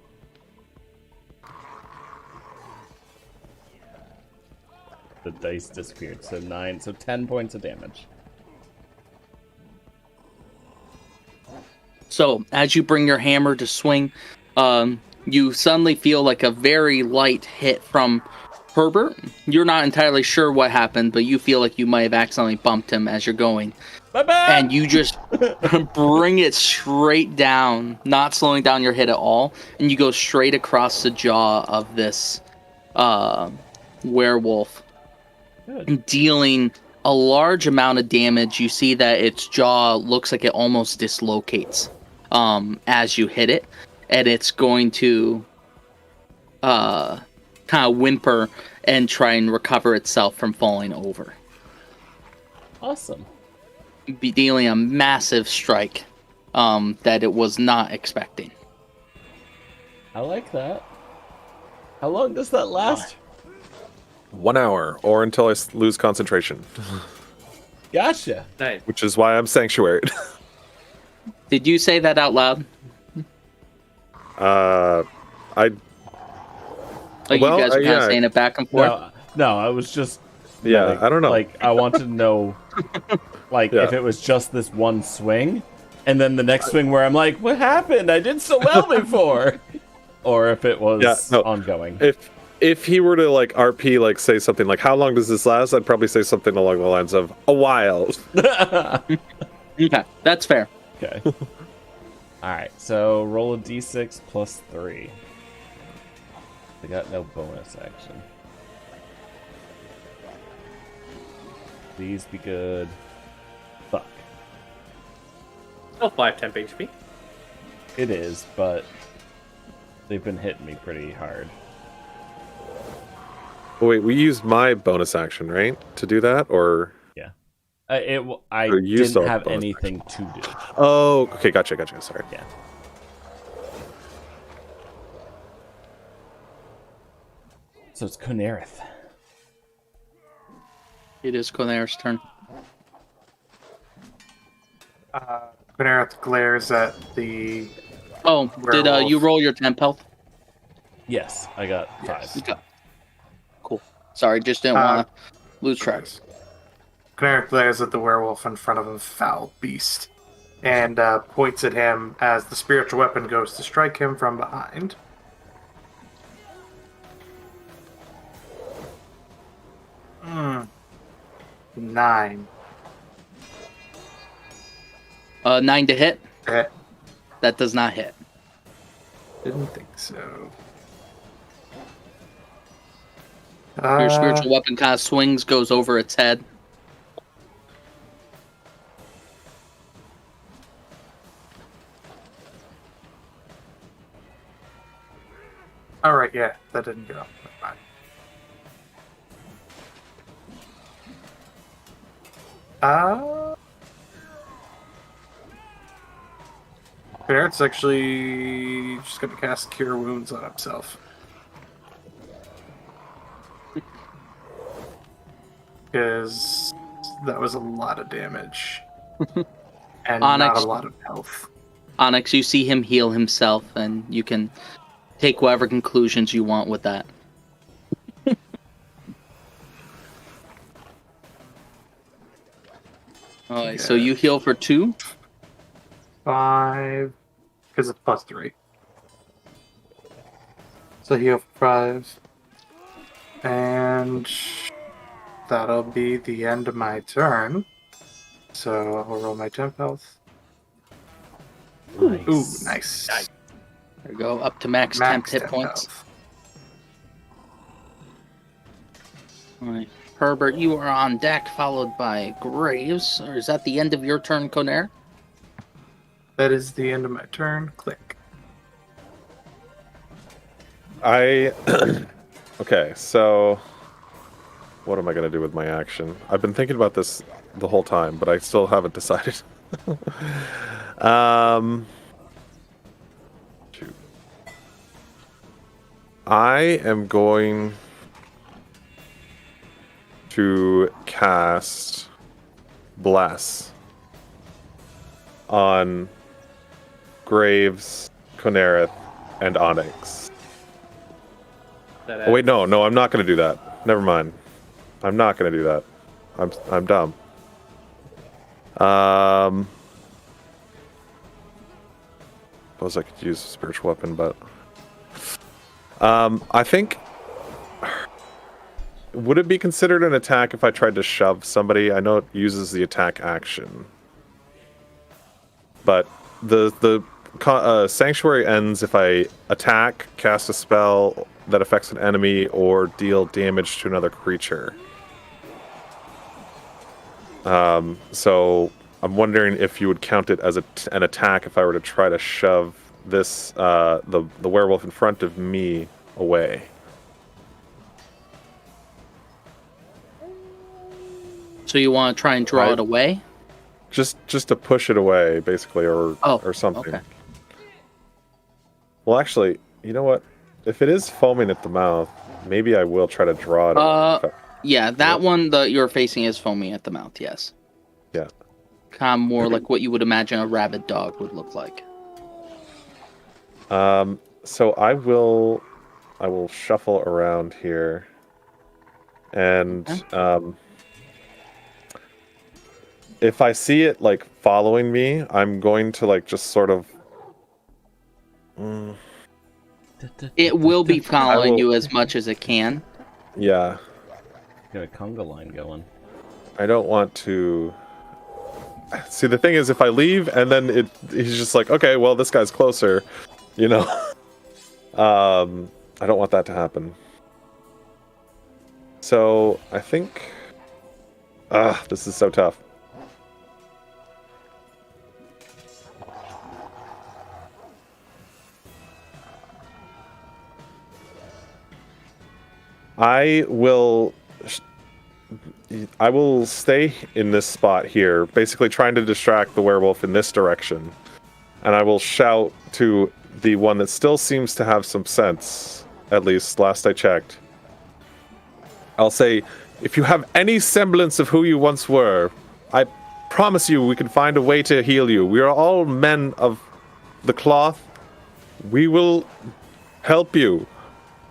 The dice disappeared. So 9. So 10 points of damage. So as you bring your hammer to swing, you suddenly feel like a very light hit from Herbert. You're not entirely sure what happened, but you feel like you might have accidentally bumped him as you're going. Bye-bye! And you just bring it straight down, not slowing down your hit at all, and you go straight across the jaw of this werewolf, dealing a large amount of damage. You see that its jaw looks like it almost dislocates as you hit it, and it's going to kind of whimper and try and recover itself from falling over. Awesome. Be dealing a massive strike that it was not expecting. I like that. How long does that last? 1 hour, or until I lose concentration. Gotcha. Nice. Which is why I'm sanctuaried. Did you say that out loud? Like well, you guys were kind of saying it back and forth? No, I was just... Yeah, like, I don't know. Like, I wanted to know, like, if it was just this one swing, and then the next swing where I'm like, what happened? I did so well before! Or if it was ongoing. If he were to, like, RP, like, say something like, how long does this last? I'd probably say something along the lines of, a while. Okay, that's fair. Okay. Alright, so roll a d6 plus 3. I got no bonus action. Please be good. Fuck. Still 5 temp HP. It is, but they've been hitting me pretty hard. Oh, wait, we used my bonus action, right, to do that, or? Yeah. I Or you didn't still have have bonus anything to do. Oh, okay, gotcha. Sorry. Yeah. So it's Konerith. It is Konerith's turn. Konerith glares at the. Oh, did Werewolf. you roll your temp health? Yes, I got 5. Yes. Okay. Cool. Sorry, just didn't want to lose track. Konerith glares at the werewolf in front of him, foul beast, and points at him as the spiritual weapon goes to strike him from behind. Hmm. 9. 9 to hit. Hit. That does not hit. Didn't think so. Your spiritual weapon kind of swings, goes over its head. Alright, yeah, that didn't go. Fine. Barrett's actually just going to cast Cure Wounds on himself. Because that was a lot of damage. And Onyx. not a lot of health. Onyx, you see him heal himself, and you can take whatever conclusions you want with that. Alright, so you heal for 2. 5. Because it's plus 3. So heal for 5. And that'll be the end of my turn. So I'll roll my temp health. Nice. Ooh, nice. There you go, up to max temp hit points. health. Alright. Herbert, you are on deck, followed by Graves. Or is that the end of your turn, Koner? That is the end of my turn. Click. Okay, so what am I going to do with my action? I've been thinking about this the whole time, but I still haven't decided. Shoot. I am going to cast Bless on Graves, Konerith, and Onyx. Oh wait, no, I'm not going to do that. Never mind. I'm not going to do that. I'm dumb. Suppose I could use a spiritual weapon, but I think, would it be considered an attack if I tried to shove somebody? I know it uses the attack action, but the sanctuary ends if I attack, cast a spell that affects an enemy, or deal damage to another creature. So I'm wondering if you would count it as an attack if I were to try to shove this the werewolf in front of me away. So you want to try and draw it away? Just to push it away, basically, or something. Okay. Well, actually, you know what? If it is foaming at the mouth, maybe I will try to draw it. Yeah, that one that you're facing is foaming at the mouth, yes. Yeah. Kind of more like what you would imagine a rabid dog would look like. So I will shuffle around here, and if I see it like following me, I'm going to like just sort of. It will be following you as much as it can. Yeah. Got a conga line going. I don't want to. See, the thing is, if I leave and then he's just like, okay, well, this guy's closer, you know. I don't want that to happen. So I think, this is so tough. I will stay in this spot here, basically trying to distract the werewolf in this direction. And I will shout to the one that still seems to have some sense, at least last I checked. I'll say, if you have any semblance of who you once were, I promise you we can find a way to heal you. We are all men of the cloth. We will help you.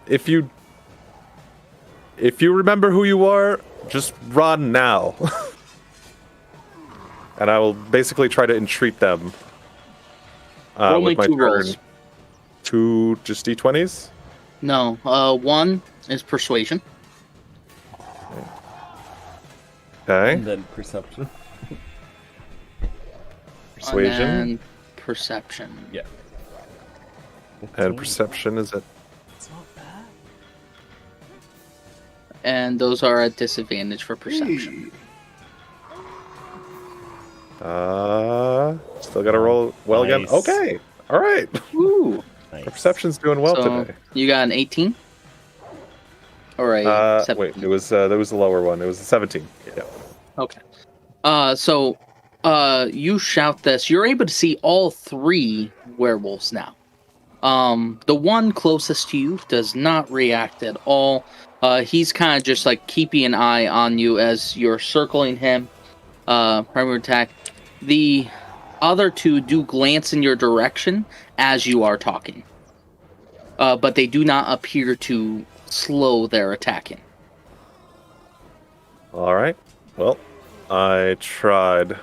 If you remember who you were, just run now. And I will basically try to entreat them. Roll me with my 2 turn. rolls. 2 just d20s? No, 1 is persuasion. Okay. And then perception. Persuasion. And perception. Yeah. And perception is at... It's not bad. And those are at disadvantage for perception. Still gotta roll well again. Nice. Okay. All right. Ooh. Nice. Our perception's doing well So today. you got an 18? Or a 17? Wait, there was the lower one. It was a 17. Yeah. Okay. So you shout this. You're able to see all 3 werewolves now. The one closest to you does not react at all. He's kind of just like keeping an eye on you as you're circling him. Primary attack. The other 2 do glance in your direction as you are talking. But they do not appear to slow their attacking. All right. Well, I tried.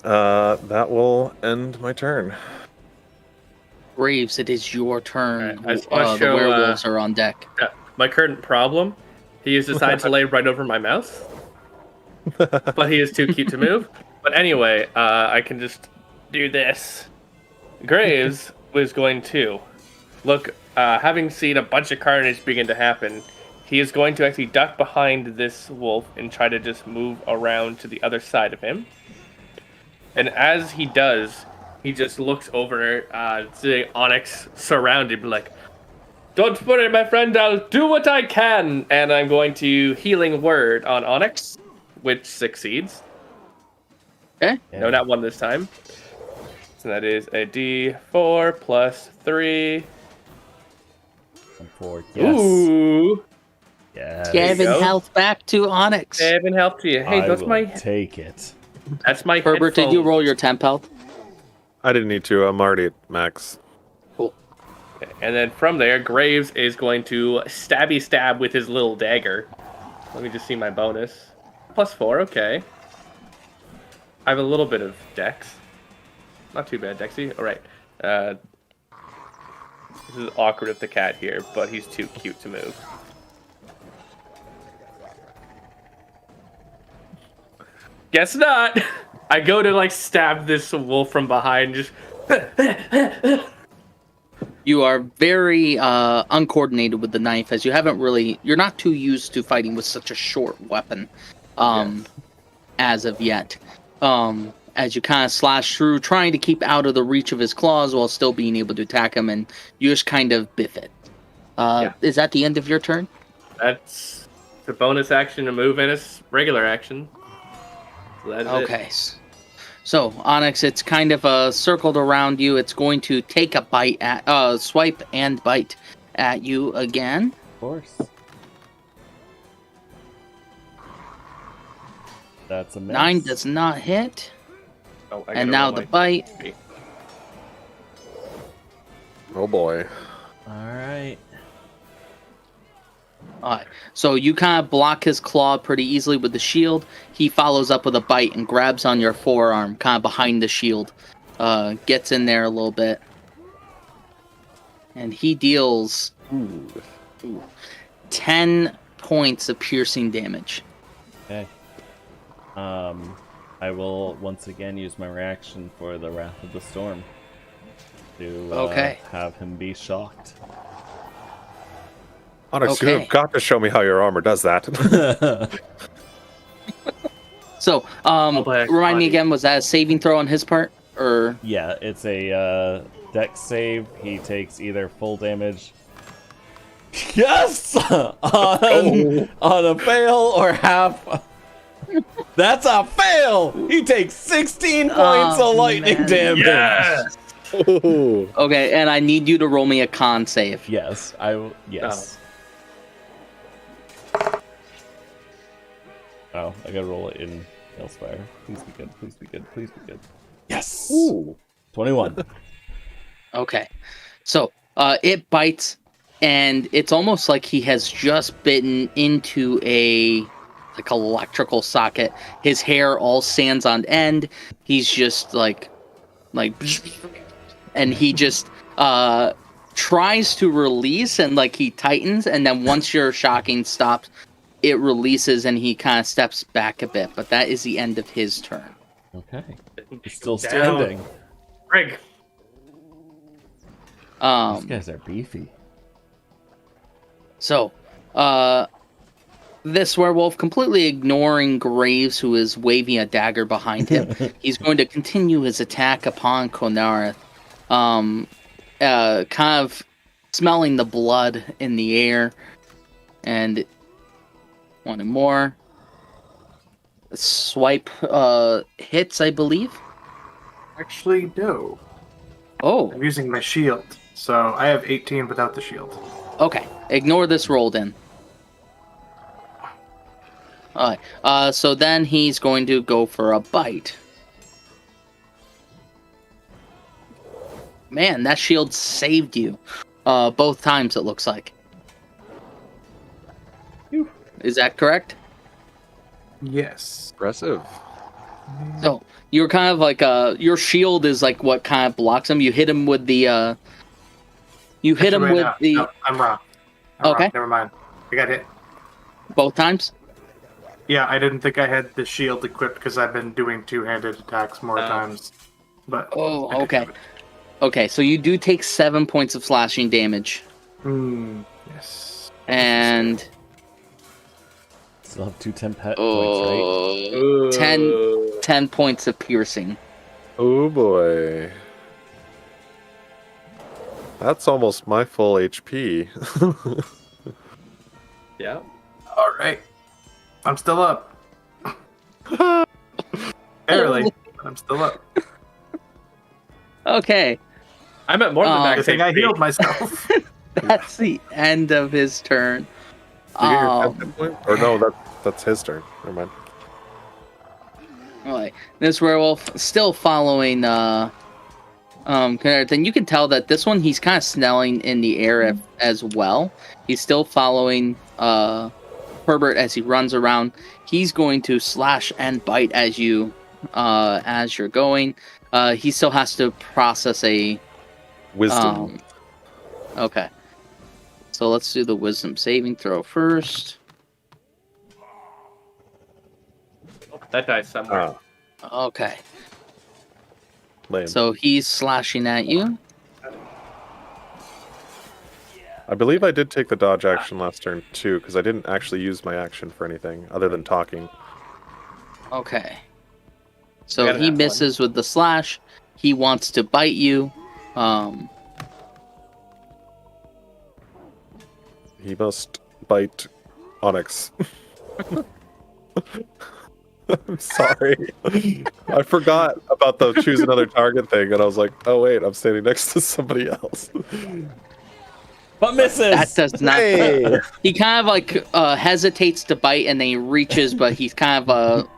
That will end my turn. Graves, it is your turn. Alright, I just wanna The show, werewolves are on deck. My current problem, he has decided to lay right over my mouth. But he is too cute to move. But anyway, I can just do this. Graves was going to look, having seen a bunch of carnage begin to happen, he is going to actually duck behind this wolf and try to just move around to the other side of him. And as he does, he just looks over to Onyx surrounded, like, "Don't worry, my friend, I'll do what I can." And I'm going to healing word on Onyx, which succeeds. Okay. No, not 1 this time. So that is a D4 plus 3. 4. Yes. Ooh. Yes. Giving go. health back to Onyx. 7 health to you. Hey, I that's will my take it. Herbert, did you roll your temp health? I didn't need to. I'm already at max. Cool. And then from there, Graves is going to stab with his little dagger. Let me just see my bonus. Plus 4, okay. I have a little bit of dex. Not too bad, Dexy. Alright. This is awkward with the cat here, but he's too cute to move. Guess not! I go to, like, stab this wolf from behind, just... You are very uncoordinated with the knife, as you're not too used to fighting with such a short weapon, as of yet. As you kind of slash through, trying to keep out of the reach of his claws while still being able to attack him, and you just kind of biff it. Is that the end of your turn? That's the bonus action, a move, and a regular action. So that's Okay. So, Onyx, it's kind of circled around you. It's going to take a bite at, swipe and bite at you again. Of course. That's a miss. 9 does not hit. Oh, I And gotta now roll the my- bite. Oh boy. Alright. Alright, so you kind of block his claw pretty easily with the shield. He follows up with a bite and grabs on your forearm, kind of behind the shield. Gets in there a little bit. And he deals 10 points of piercing damage. Okay. I will once again use my reaction for the Wrath of the Storm. to Okay. have him be shocked. Onyx, you Okay. have got to show me how your armor does that. So, Black remind me body. again, was that a saving throw on his part? Or Yeah, it's a dex save. He takes either full damage. Yes! on a fail or half. That's a fail! He takes 16 points of lightning man. damage. Yes! Ooh. okay, and I need you to roll me a con save. Yes, I will. Yes. Oh, I gotta roll it in Hellspire. Please be good. Please be good. Please be good. Yes. Ooh. 21. Okay, so it bites, and it's almost like he has just bitten into a like electrical socket. His hair all stands on end. He's just like, and he just tries to release, and like he tightens, and then once your shocking stops, it releases, and he kind of steps back a bit. But that is the end of his turn. Okay. He's still Down. standing. Greg. These guys are beefy. So, this werewolf, completely ignoring Graves, who is waving a dagger behind him, he's going to continue his attack upon Konareth, kind of smelling the blood in the air, and one more. Swipe hits, I believe. Actually, no. Oh, I'm using my shield, so I have 18 without the shield. okay. Ignore this roll then. Alright, so then he's going to go for a bite. Man, that shield saved you. Both times, it looks like. Phew. Is that correct? Yes. Impressive. So, you're kind of like, your shield is like what kind of blocks him. You hit him with the, you hit him Actually, with no, the... no, I'm wrong. I'm Okay. wrong. Never mind. I got hit. Both times? Yeah, I didn't think I had the shield equipped because I've been doing two-handed attacks more Oh. times. But Oh, I did okay. do it. Okay, so you do take 7 points of slashing damage. Yes. And... Still have 2 10 points, right? Oh, 10 points of piercing. Oh boy. That's almost my full HP. Yeah. All right. I'm still up. Barely, but I'm still up. Okay, I'm at more than Oh. max I think I HP. healed myself. that's the end of his turn. You get your 10th hit point? Or no, that's his turn. Never mind. Alright, this werewolf still following Konareth, and you can tell that this one he's kind of snelling in the air as well. He's still following Herbert as he runs around. He's going to slash and bite as you're going. He still has to process a Wisdom. Okay. So let's do the wisdom saving throw first. That dies somewhere. Okay. Lame. So he's slashing at you. I believe I did take the dodge action last turn too, because I didn't actually use my action for anything other than talking. Okay. So Gotta he have one. misses with the slash. He wants to bite you. He must bite Onyx. I'm sorry. I forgot about the choose another target thing, and I was like, oh wait, I'm standing next to somebody else. But misses! That does not. Hey! He kind of like hesitates to bite, and then he reaches, but he's kind of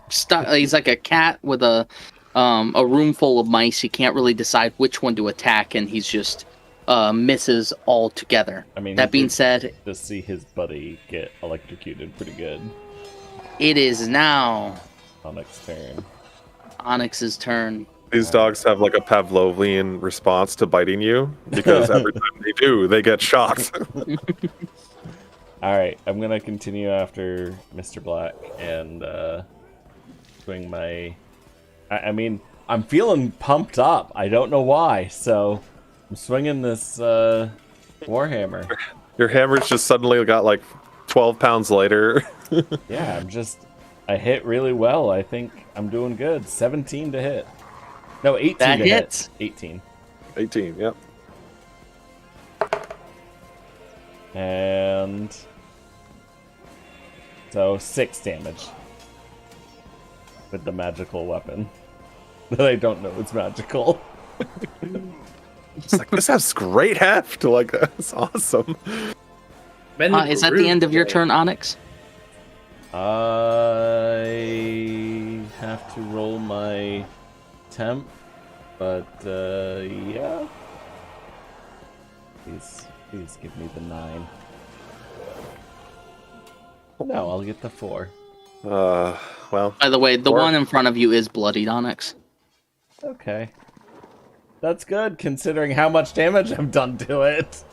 stuck. He's like a cat with a room full of mice. He can't really decide which one to attack, and he's just misses altogether. I mean, that he being did said, to see his buddy get electrocuted pretty good. it is now Onyx's turn. Onyx's turn. These dogs have like a Pavlovian response to biting you, because every time they do, they get shocked. Alright, I'm gonna continue after Mr. Black and swing my... I mean, I'm feeling pumped up. I don't know why, so I'm swinging this warhammer. Your hammer's just suddenly got like 12 pounds lighter. Yeah, I hit really well. I think I'm doing good. 17 to hit. No, 18 That to hits. hit. 18. 18, yep. And so 6 damage with the magical weapon that I don't know it's magical. It's like, this has great heft. Like, that's awesome. Is that the end of your turn, Onyx? I have to roll my temp, but yeah. Please give me the 9. No, I'll get the 4. Well. By the way, the 4. one in front of you is bloodied, Onyx. Okay. That's good, considering how much damage I've done to it.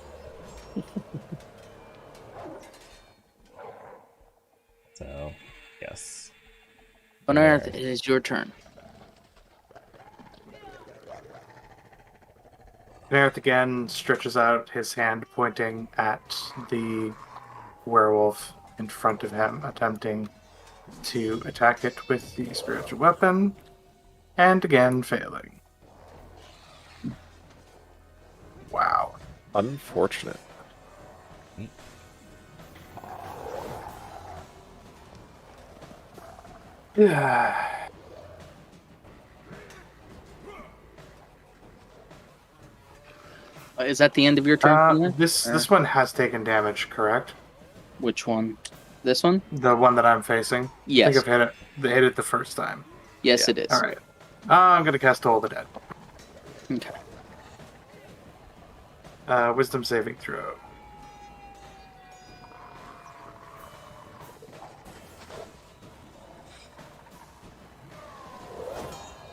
So, yes. Unearth, it is your turn. Nerith again stretches out his hand, pointing at the werewolf in front of him, attempting to attack it with the spiritual weapon, and again failing. Wow. Unfortunate. Yeah. Is that the end of your turn? Connor? This one has taken damage, correct? Which one? This one? The one that I'm facing? Yes. I think I've hit it the first time. Yes, it is. Alright. I'm going to cast Toll the Dead. Okay. Wisdom saving throw.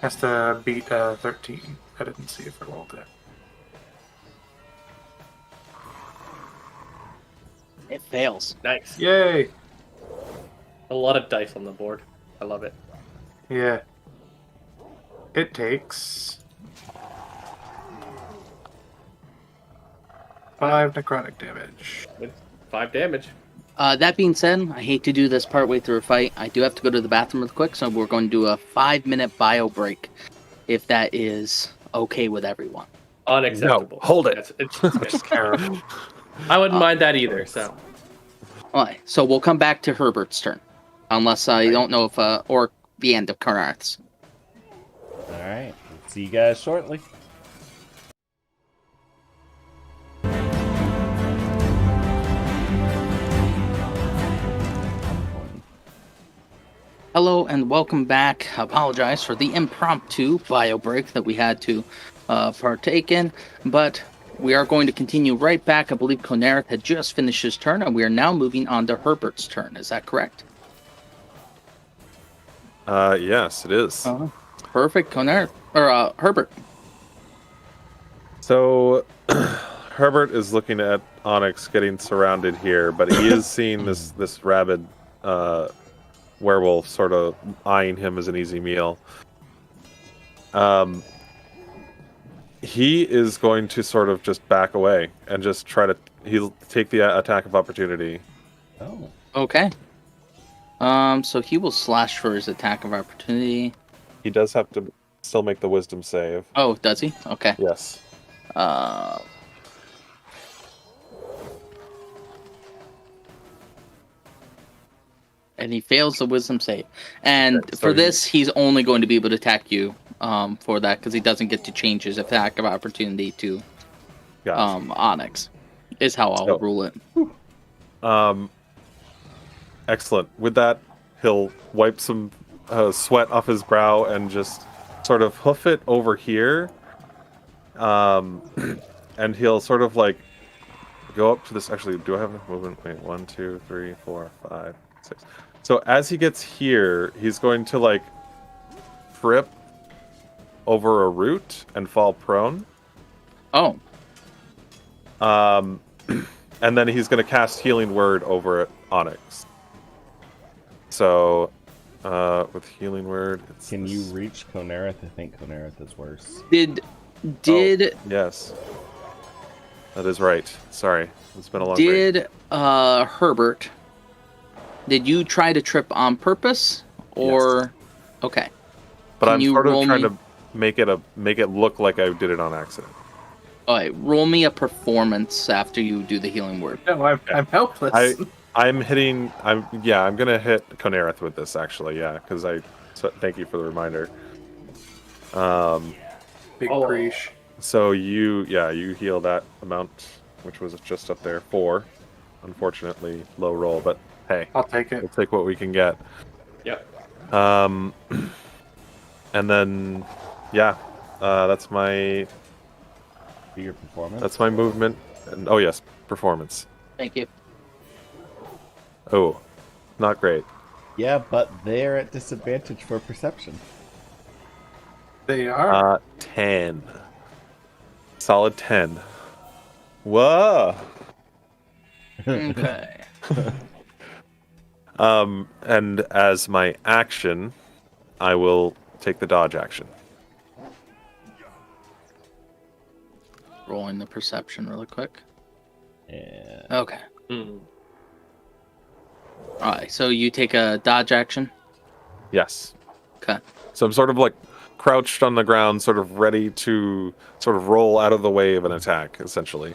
Has to beat 13. I didn't see if I rolled it. It fails. Nice. Yay! A lot of dice on the board. I love it. Yeah. It takes 5 necrotic damage. With 5 damage. That being said, I hate to do this partway through a fight. I do have to go to the bathroom real quick, so we're going to do a 5-minute bio break, if that is okay with everyone. Unacceptable. No, hold it. It's terrible. I wouldn't mind that either, so. Alright, so we'll come back to Herbert's turn. Unless I don't know if, or the end of Karnath's. Alright, see you guys shortly. Hello and welcome back. I apologize for the impromptu bio break that we had to partake in, but we are going to continue right back. I believe Konareth had just finished his turn, and we are now moving on to Herbert's turn. Is that correct? Yes, it is. Perfect, Konareth. Or Herbert. So, Herbert is looking at Onyx getting surrounded here, but he is seeing this rabid werewolf sort of eyeing him as an easy meal. He is going to sort of just back away and just he'll take the attack of opportunity. Oh. Okay. So he will slash for his attack of opportunity. He does have to still make the wisdom save. Oh, does he? Okay. Yes. And he fails the wisdom save. And Okay, so for this, he's only going to be able to attack you for that, because he doesn't get to change his attack of opportunity to Gotcha. Onyx, is how I'll rule it. Excellent. With that, he'll wipe some sweat off his brow and just sort of hoof it over here. And he'll sort of like go up to this. Actually, do I have enough movement? Wait, 1, 2, 3, 4, 5, 6. So as he gets here, he's going to like trip over a root and fall prone. Oh. And then he's going to cast Healing Word over Onyx. So with healing word. Can you reach Konereth? I think Konereth is worse. Did yes, that is right. Sorry, it's been a long break. did Herbert? Did you try to trip on purpose, or okay? But Can I'm you sort of roll trying me- to make it look like I did it on accident. All right, roll me a performance after you do the healing word. No, I'm helpless. I'm gonna hit Konereth with this actually, because thank you for the reminder. Big Oh. preach. So you heal that amount, which was just up there 4. Unfortunately, low roll, but hey, I'll take it. we'll take what we can get. Yep. And then that's my Do your performance. that's my movement. And oh yes, performance. Thank you. Oh, not great. Yeah, but they're at disadvantage for perception. They are. 10. Solid 10. Whoa. Okay. And as my action, I will take the dodge action. Rolling the perception really quick. And Okay. Hmm. All right. So you take a dodge action. Yes. Okay. So I'm sort of like crouched on the ground, sort of ready to sort of roll out of the way of an attack, essentially.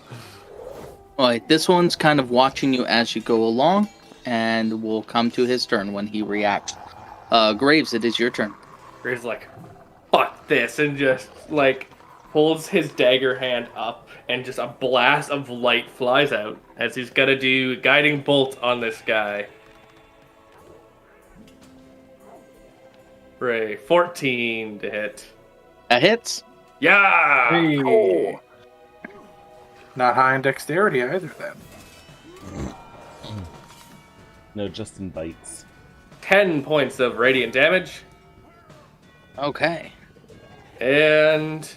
All right. This one's kind of watching you as you go along, and will come to his turn when he reacts. Graves, it is your turn. Graves like, fuck this, and just like holds his dagger hand up, and just a blast of light flies out as he's gonna do guiding bolt on this guy. Ray, 14 to hit. That hits. Yeah! Hey. Oh. Not high in dexterity either, then. no, just in bites. 10 points of radiant damage. Okay. And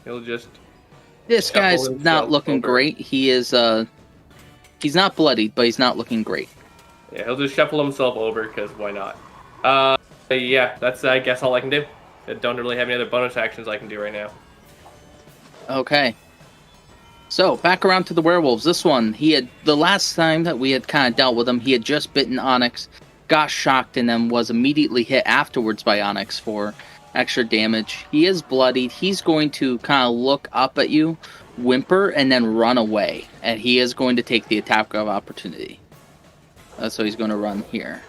he'll just This Shuffle guy's himself not looking over. great. He is he's not bloodied, but he's not looking great. he'll just shuffle himself over because why not? Yeah, that's I guess all I can do. I don't really have any other bonus actions I can do right now. Okay. So back around to the werewolves. This one, the last time that we had kind of dealt with him, he had just bitten Onyx, got shocked, and then was immediately hit afterwards by Onyx for extra damage. He is bloodied. He's going to kind of look up at you, whimper, and then run away. And he is going to take the attack of opportunity. So he's going to run here.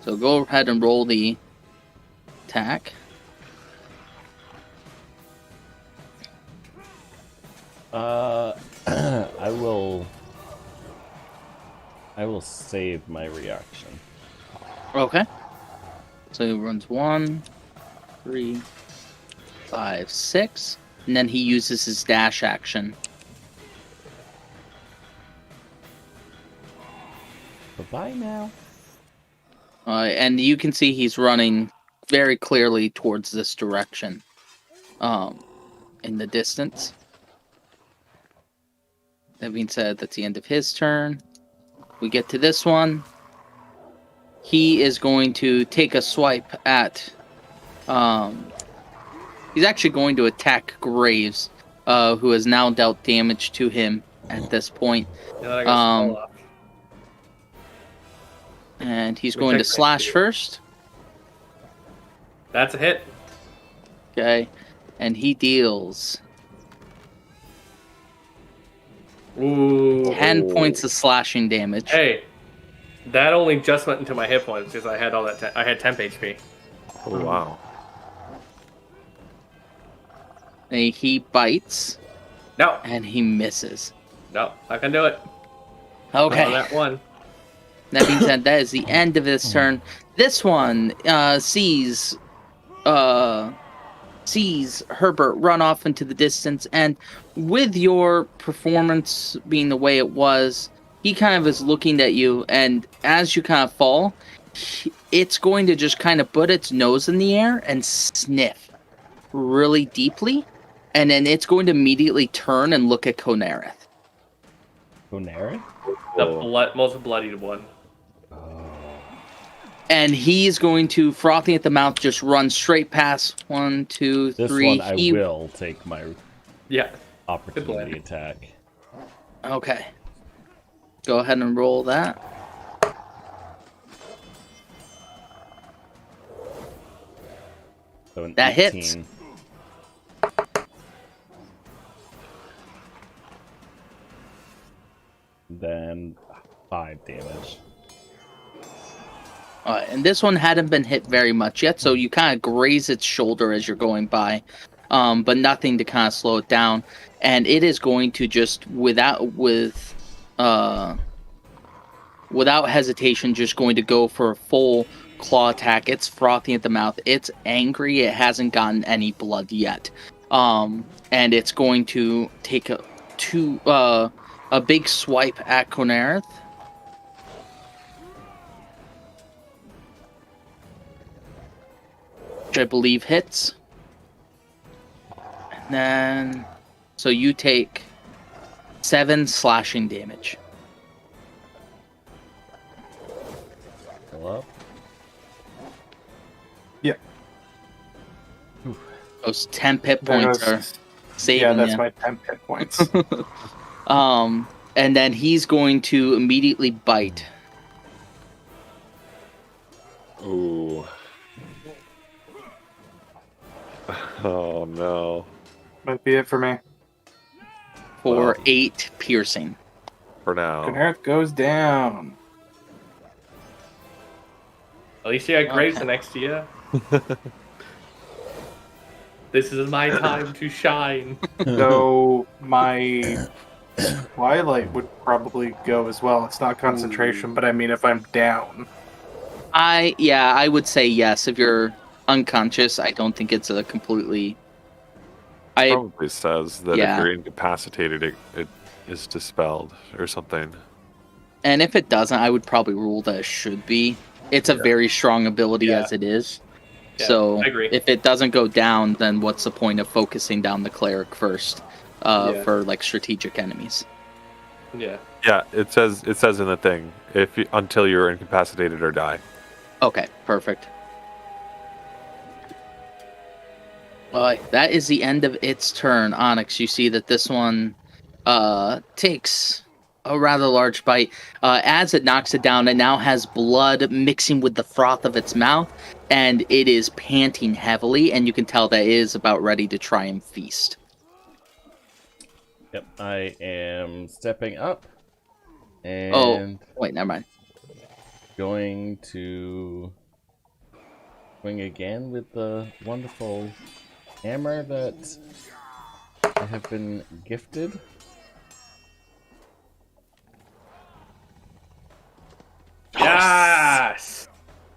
So go ahead and roll the attack. I will save my reaction. Okay. So he runs 1, 3, 5, 6, and then he uses his dash action. Bye-bye now. And you can see he's running very clearly towards this direction. In the distance. That being said, that's the end of his turn. We get to this one. He is going to take a swipe at... he's actually going to attack Graves, who has now dealt damage to him at this point. Yeah, I got Um, fall off. And he's We going to take that slash too. first. That's a hit. Okay. And he deals Ooh. 10 points of slashing damage. Hey, that only just went into my hit points because I had all that. I had temp HP. Oh wow. And he bites, No, and he misses. no, I can do it. Okay. On that one. That being said, that is the end of his turn. This one sees Herbert run off into the distance, and with your performance being the way it was, he kind of is looking at you, and as you kind of fall, it's going to just kind of put its nose in the air and sniff really deeply, and then it's going to immediately turn and look at Konereth. Konereth? The most bloodied one. And he's going to, frothing at the mouth, just run straight past. 1, 2, 3. This one I will take my Yeah. opportunity attack. Okay. Go ahead and roll that. So an That 18. hits. Then 5 damage. And this one hadn't been hit very much yet, so you kind of graze its shoulder as you're going by, but nothing to kind of slow it down. And it is going to just, without hesitation, just going to go for a full claw attack. It's frothing at the mouth. It's angry. It hasn't gotten any blood yet. And it's going to take a big swipe at Conereth. Which I believe hits. And then, so you take 7 slashing damage. Hello? Yeah. Those 10 hit There points goes- are saving Yeah, that's you. my 10 hit points. And then he's going to immediately bite. Ooh. Oh no. Might be it for me. For Wow. 8 piercing. For now. Conereth goes down. At least you got Graves next to you. This is my time to shine. So my Twilight would probably go as well. It's not concentration, but I mean if I'm down. I would say yes. If you're unconscious, I don't think it's a completely... Probably says that Yeah. if you're incapacitated, it is dispelled or something. And if it doesn't, I would probably rule that it should be. It's a very strong ability Yeah. as it is. Yeah, So I agree. if it doesn't go down, then what's the point of focusing down the cleric first Yeah. for like strategic enemies? Yeah. Yeah, it says in the thing until you're incapacitated or die. Okay, perfect. That is the end of its turn. Onyx, you see that this one takes a rather large bite. As it knocks it down, it now has blood mixing with the froth of its mouth, and it is panting heavily, and you can tell that it is about ready to try and feast. Yep, I am stepping up and Wait, never mind. going to swing again with the wonderful hammer that I have been gifted. Yes!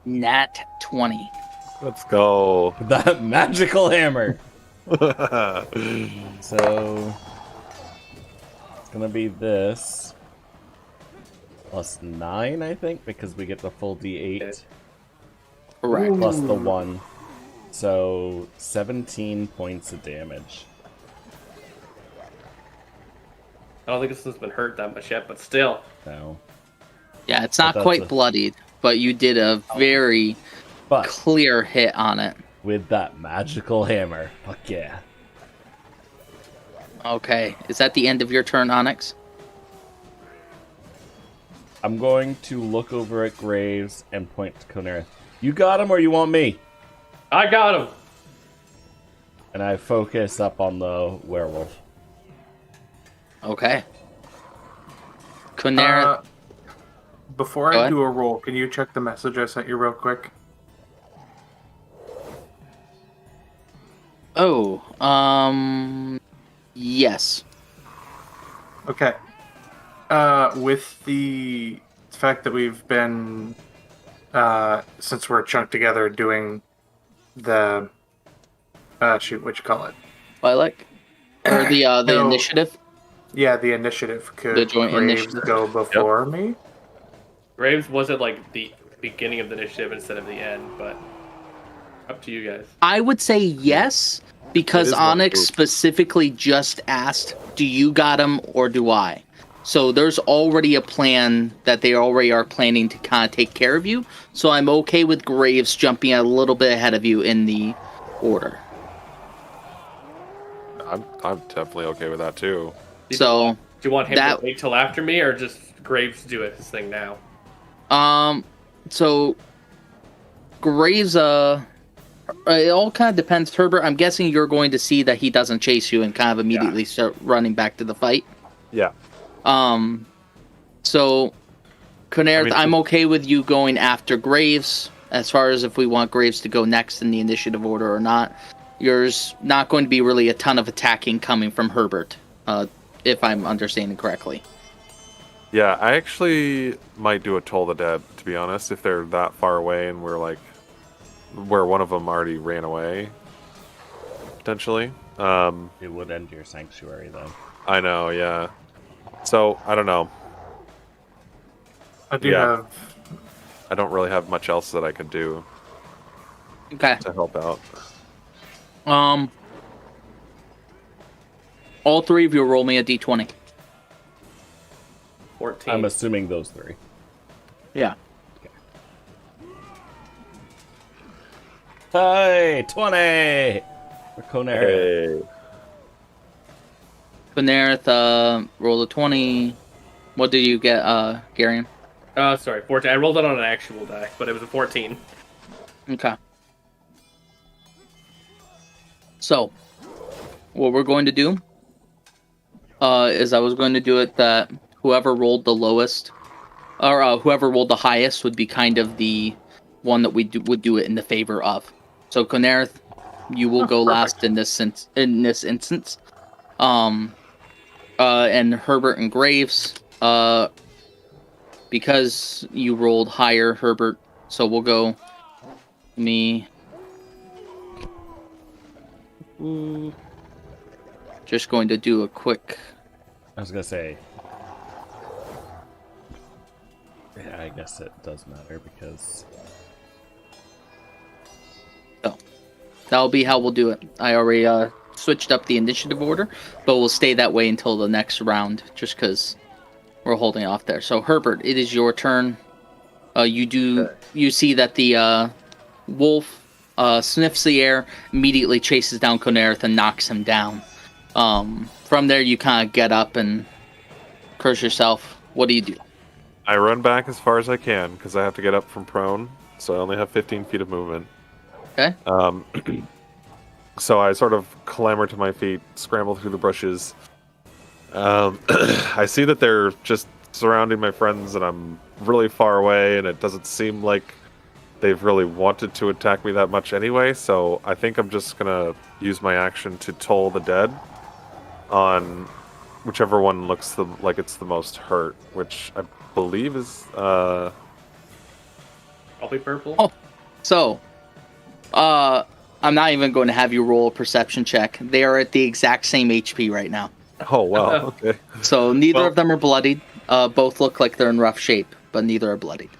Nat 20. Let's go. That magical hammer! So it's gonna be this plus 9, I think, because we get the full D8 Correct. plus the 1. So 17 points of damage. I don't think this one's been hurt that much yet, but still. So, Yeah, it's not But that's quite a- bloodied, but you did a very but clear hit on it. with that magical hammer, fuck yeah. Okay, is that the end of your turn, Onyx? I'm going to look over at Graves and point to Conereth. You got him or you want me? I got him! And I focus up on the werewolf. Okay. Conereth. Before Go I ahead. do a roll, can you check the message I sent you real quick? Yes. Okay. With the fact that we've been, since we're chunked together, doing the, what you call it? Lilac? Or the No. initiative? Yeah, the initiative. Could The joint Graves initiative. go before me? Graves wasn't like the beginning of the initiative instead of the end, but up to you guys. I would say yes, because It is one Onyx group. specifically just asked, do you got him or do I? So there's already a plan that they already are planning to kind of take care of you. So I'm okay with Graves jumping a little bit ahead of you in the order. I'm definitely okay with that too. So Do you want him that- to wait till after me, or just Graves do his thing now? So Graves, it all kind of depends. Herbert, I'm guessing you're going to see that he doesn't chase you and kind of immediately start running back to the fight. Yeah. So Conairth, I mean, I'm okay with you going after Graves. As far as if we want Graves to go next in the initiative order or not, there's not going to be really a ton of attacking coming from Herbert, if I'm understanding correctly. Yeah, I actually might do a Toll the Dead, to be honest, if they're that far away and we're like, where one of them already ran away, potentially. It would end your sanctuary, though. I know, yeah. So, I don't know. I do Yeah. have. I don't really have much else that I could do Okay. to help out. All three of you roll me a d20. 14. I'm assuming those three. Yeah. Hey, 20! For Conair. Hey. Conairth, roll a 20. What did you get, Garion? Sorry, 14. I rolled it on an actual die, but it was a 14. Okay. So, what we're going to do is I was going to do it that whoever rolled the lowest, or whoever rolled the highest would be kind of the one that would do it in the favor of. So, Conairth, you will go last in this instance. And Herbert and Graves, because you rolled higher, Herbert. So we'll go me. Just going to do a quick. I was gonna say. Yeah, I guess it does matter because. Oh, that'll be how we'll do it. I already switched up the initiative order, but we'll stay that way until the next round, just because we're holding off there. So Herbert, it is your turn. You see that the wolf sniffs the air, immediately chases down Conairth and knocks him down. From there, you kind of get up and curse yourself. What do you do? I run back as far as I can, because I have to get up from prone, so I only have 15 feet of movement. Okay. So I sort of clamber to my feet, scramble through the bushes. I see that they're just surrounding my friends, and I'm really far away, and it doesn't seem like they've really wanted to attack me that much anyway, so I think I'm just gonna use my action to toll the dead on whichever one looks like it's the most hurt, which I believe is I'll be purple. Oh. So, I'm not even going to have you roll a perception check. They are at the exact same HP right now. Oh wow, okay. So neither Well- of them are bloodied. Both look like they're in rough shape, but neither are bloodied.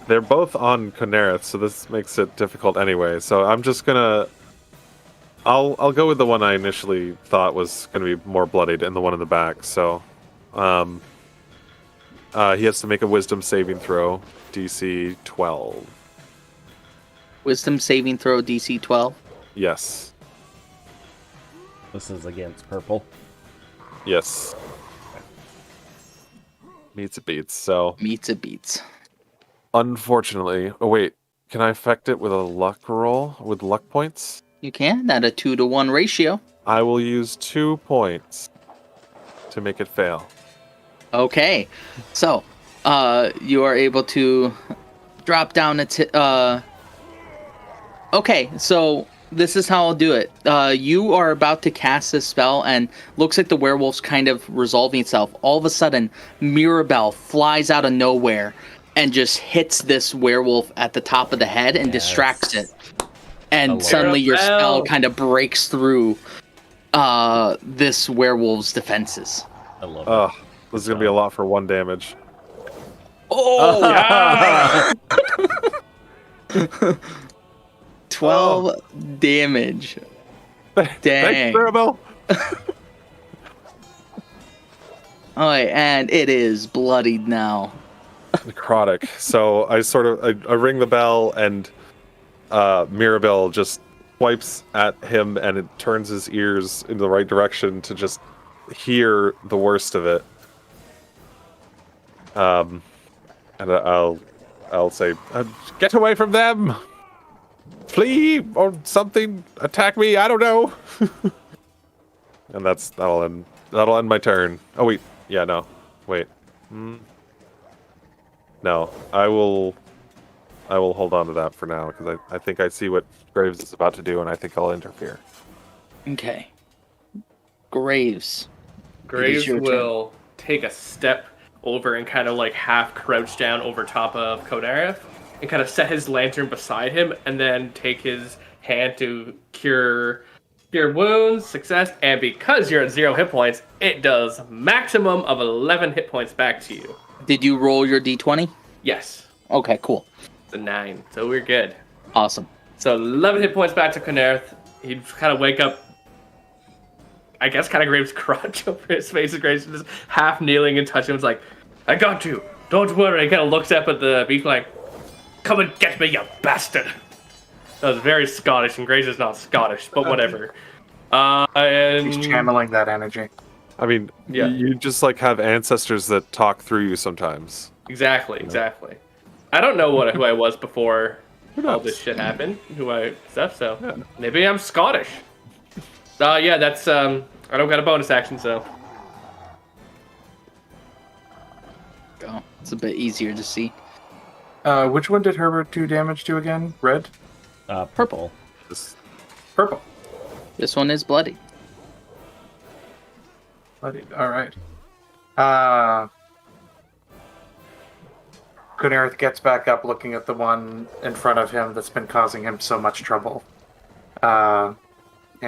They're both on Conairth, so this makes it difficult anyway. So I'm just gonna I'll go with the one I initially thought was gonna be more bloodied and the one in the back. So he has to make a wisdom saving throw, DC 12. Wisdom saving throw DC 12. Yes. This is against purple. Yes. Meets it beats. So Meets it beats. unfortunately, oh wait, can I affect it with a luck roll with luck points? You can at a 2-to-1 ratio. I will use 2 points to make it fail. Okay, so you are able to drop down okay, so this is how I'll do it. You are about to cast this spell, and looks like the werewolf's kind of resolving itself. All of a sudden, Mirabelle flies out of nowhere and just hits this werewolf at the top of the head and distracts it. And suddenly your spell kind of breaks through this werewolf's defenses. I love Ugh, this is gonna be a lot for 1 damage. Oh! Yeah! 12 damage. Dang. Thanks, Mirabelle. All right, and it is bloodied now. Necrotic. So I ring the bell, and Mirabelle just swipes at him, and it turns his ears in the right direction to just hear the worst of it. And I'll say, "Get away from them! Flee or something! Attack me! I don't know." And that'll end my turn. Oh wait, yeah, no, wait, no, I will hold on to that for now because I think I see what Graves is about to do, and I think I'll interfere. Okay. Graves. Graves your turn. will take a step over and kind of like half crouch down over top of Kodareth and kind of set his lantern beside him and then take his hand to cure wounds, success, and because you're at 0 hit points, it does maximum of 11 hit points back to you. Did you roll your d20? Yes. Okay, cool. It's a 9, so we're good. Awesome. So 11 hit points back to Kodareth. He'd kind of wake up, I guess, kind of Graves' crotch over his face. Graves just half kneeling and touching him. It's like, I got you. Don't worry. He kind of looks up at the beast like, come and get me, you bastard. That was very Scottish, and Graves is not Scottish, but whatever. And He's channeling that energy. I mean, Yeah. you just like have ancestors that talk through you sometimes. Exactly. I don't know who I was before Who all knows? this shit happened. So maybe I'm Scottish. Yeah, that's I don't got a bonus action, so Go. It's a bit easier to see. Which one did Herbert do damage to again? Red? Purple. This- Purple. This one is bloody. Alright. Kodareth gets back up looking at the one in front of him that's been causing him so much trouble. And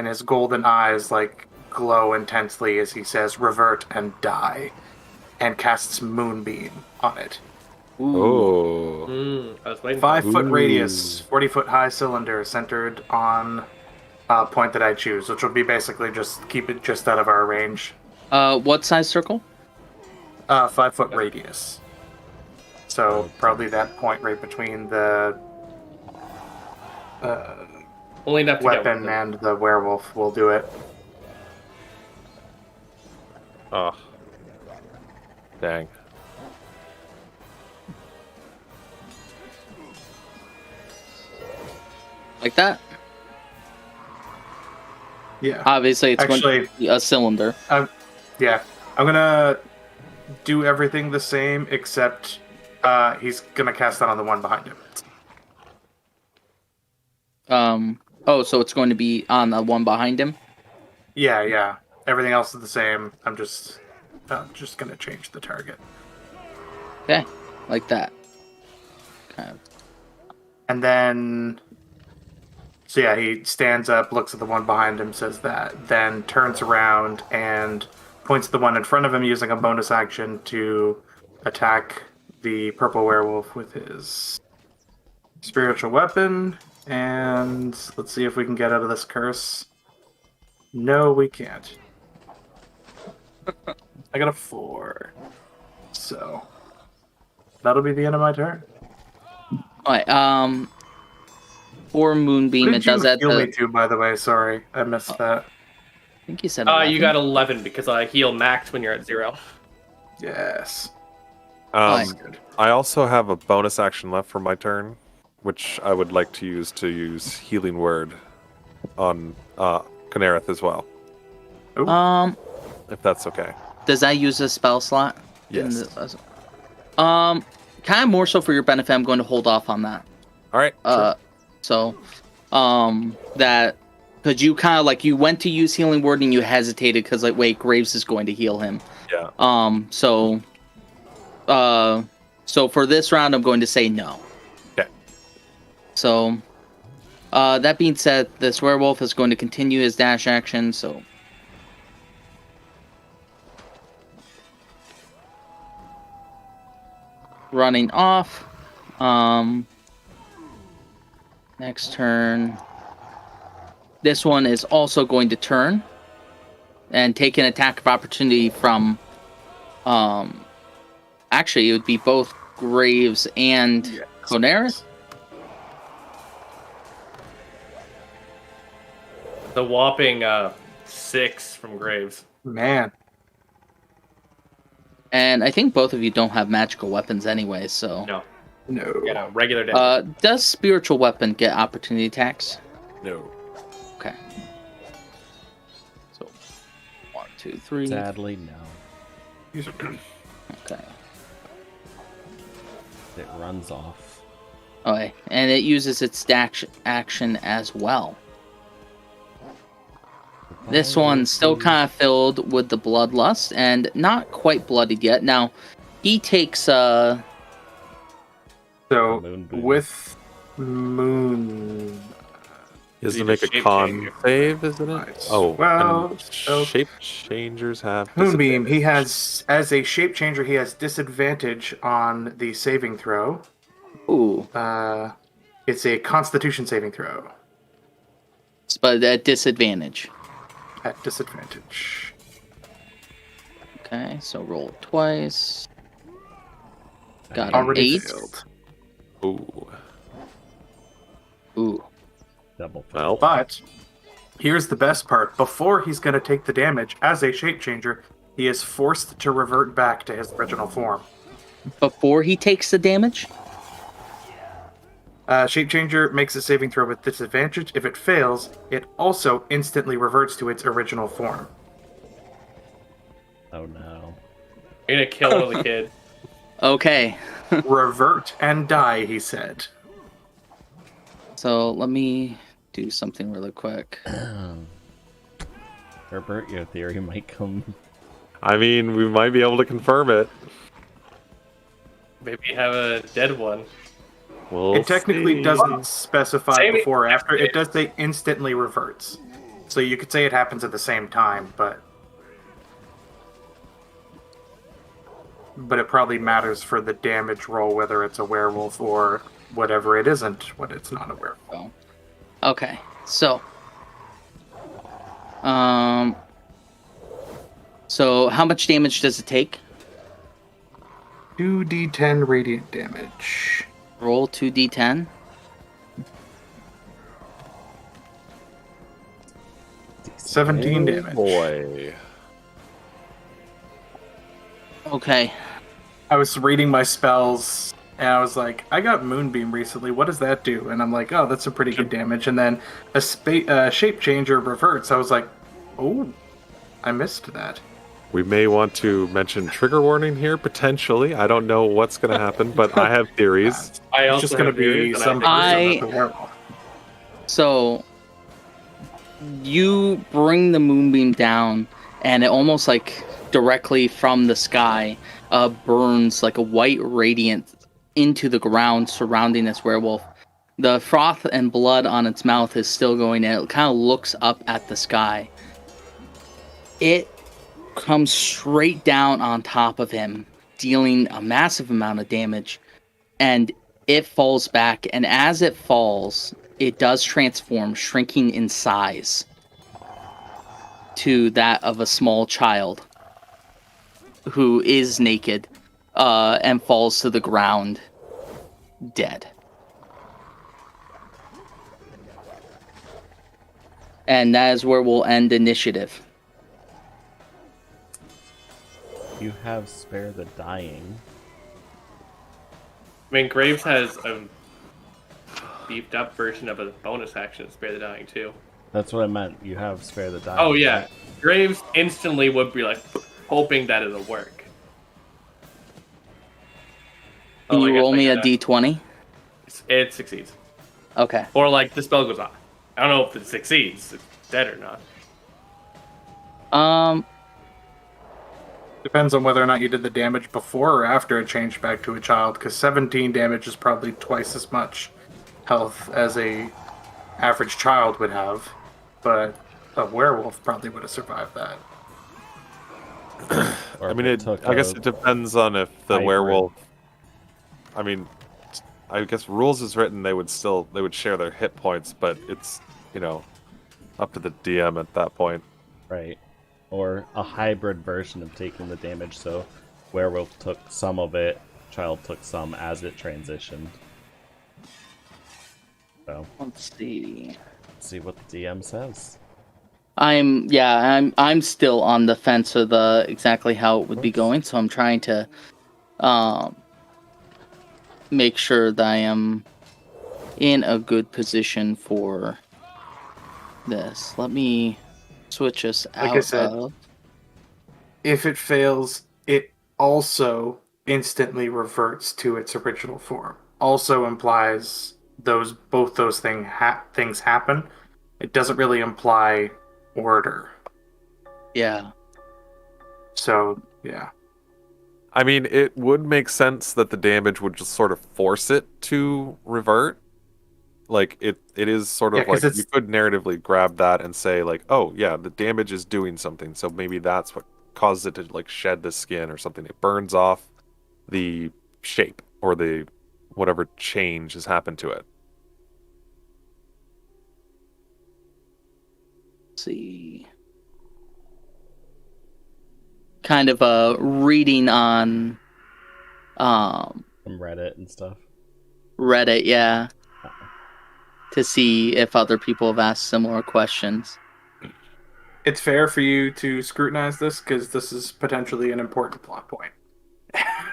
his golden eyes like glow intensely as he says, "Revert and die," and casts Moonbeam on it. Oh. I was waiting. 5-foot Ooh. radius, 40-foot high cylinder centered on a point that I choose, which will be basically just keep it just out of our range. What size circle? 5-foot radius. So probably that point right between the Only enough to get weapon one. and the werewolf will do it. Oh. Dang. Like that? Yeah. Obviously, it's going Actually- to be a cylinder. Yeah. I'm gonna do everything the same except he's gonna cast that on the one behind him. Oh, so it's going to be on the one behind him? Yeah. Everything else is the same. I'm just gonna change the target. Okay, like that. Kind of. And then, so yeah, he stands up, looks at the one behind him, says that, then turns around and points at the one in front of him using a bonus action to attack the purple werewolf with his spiritual weapon. And let's see if we can get out of this curse. No, we can't. I got a 4. So, that'll be the end of my turn. Alright, for Moonbeam, What it did you does that. heal me to, by the way? Sorry, I missed that. I think you said You 11. got 11 because I heal max when you're at 0. Yes. Fine. Good. I also have a bonus action left for my turn, which I would like to use Healing Word on Kodareth as well, if that's okay. Does that use a spell slot? Yes. Kind of more so for your benefit, I'm going to hold off on that. All right. Sure. So, that, because you kind of like, you went to use Healing Word and you hesitated because, like, wait, Graves is going to heal him. Yeah. So for this round, I'm going to say no. Okay. So, that being said, this werewolf is going to continue his dash action, so. Running off. Next turn. This one is also going to turn and take an attack of opportunity from Actually, it would be both Graves and Conaris. The whopping 6 from Graves. Man. And I think both of you don't have magical weapons anyway, so... No, No. regular damage. Does spiritual weapon get opportunity attacks? No. Okay. So, 1, 2, 3. Sadly, no. Okay. It runs off. Okay, and it uses its action as well. This one's still kind of filled with the bloodlust and not quite bloodied yet. Now, he takes So Moonbeam. with moon, He has to He's make a a shape con changer. save, isn't it? Nice. Oh, Well, and so- shape changers have Moonbeam, he disadvantage. has, as a shape changer, he has disadvantage on the saving throw. ooh, It's a Constitution saving throw but at disadvantage. at disadvantage. Okay, so roll twice. Got an Already 8. failed. Ooh. Ooh. Double. Well, But here's the best part. Before he's going to take the damage, as a shape changer, he is forced to revert back to his original form. Before he takes the damage? Shape changer makes a saving throw with disadvantage. If it fails, it also instantly reverts to its original form. Oh no. You're gonna kill one of the kid. Okay. Revert and die, he said. So let me do something really quick. Herbert, your theory might come. I mean, we might be able to confirm it. Maybe you have a dead one. We'll It technically see. doesn't specify Same- before or after. It does say instantly reverts. So you could say it happens at the same time, but it probably matters for the damage roll whether it's a werewolf or whatever it isn't when it's not a werewolf. Okay, so so how much damage does it take? 2d10 radiant damage. Roll 2d10. Seventeen Oh, damage. boy. Okay. I was reading my spells and I was like, I got Moonbeam recently. What does that do? And I'm like, oh, that's a pretty good damage. And then a shape changer reverts. I was like, oh, I missed that. We may want to mention trigger warning here, potentially. I don't know what's going to happen, but I have theories. I It's also just going to have be theories, and some person I- that's a werewolf. So you bring the moonbeam down, and it almost like directly from the sky burns like a white radiance into the ground surrounding this werewolf. The froth and blood on its mouth is still going, and it kind of looks up at the sky. It comes straight down on top of him, dealing a massive amount of damage, and it falls back, and as it falls, it does transform, shrinking in size to that of a small child who is naked and falls to the ground dead. And that is where we'll end initiative. You have Spare the Dying. I mean, Graves has a beefed up version of a bonus action, Spare the Dying, too. That's what I meant. You have Spare the Dying. Oh, yeah. right? Graves instantly would be like, hoping that it'll work. Can Oh, I you guess roll I me a gotta- d20? It succeeds. Okay. Or, like, the spell goes off. I don't know if it succeeds, if it's dead or not. Depends on whether or not you did the damage before or after it changed back to a child, because 17 damage is probably twice as much health as a average child would have, but a werewolf probably would have survived that. Or I if mean, I guess it depends on if the hybrid. werewolf. I mean, I guess rules is written, they would share their hit points, but it's up to the DM at that point. Right. Or a hybrid version of taking the damage. So werewolf took some of it, child took some as it transitioned. So Let's see. let's see what the DM says. I'm still on the fence of the exactly how it would be going, so I'm trying to make sure that I am in a good position for this. Let me switch us Like out I said, of. if it fails, it also instantly reverts to its original form. Also implies both those things happen. It doesn't really imply order. Yeah. So yeah, I mean, it would make sense that the damage would just sort of force it to revert. Like it is sort Yeah, of 'cause like it's- you could narratively grab that and say like, oh yeah, the damage is doing something, so maybe that's what causes it to like shed the skin or something. It burns off the shape or the whatever change has happened to it. Let's see. Kind of a reading on From Reddit and stuff. Reddit, yeah, to see if other people have asked similar questions. it's fair for you to scrutinize this because this is potentially an important plot point.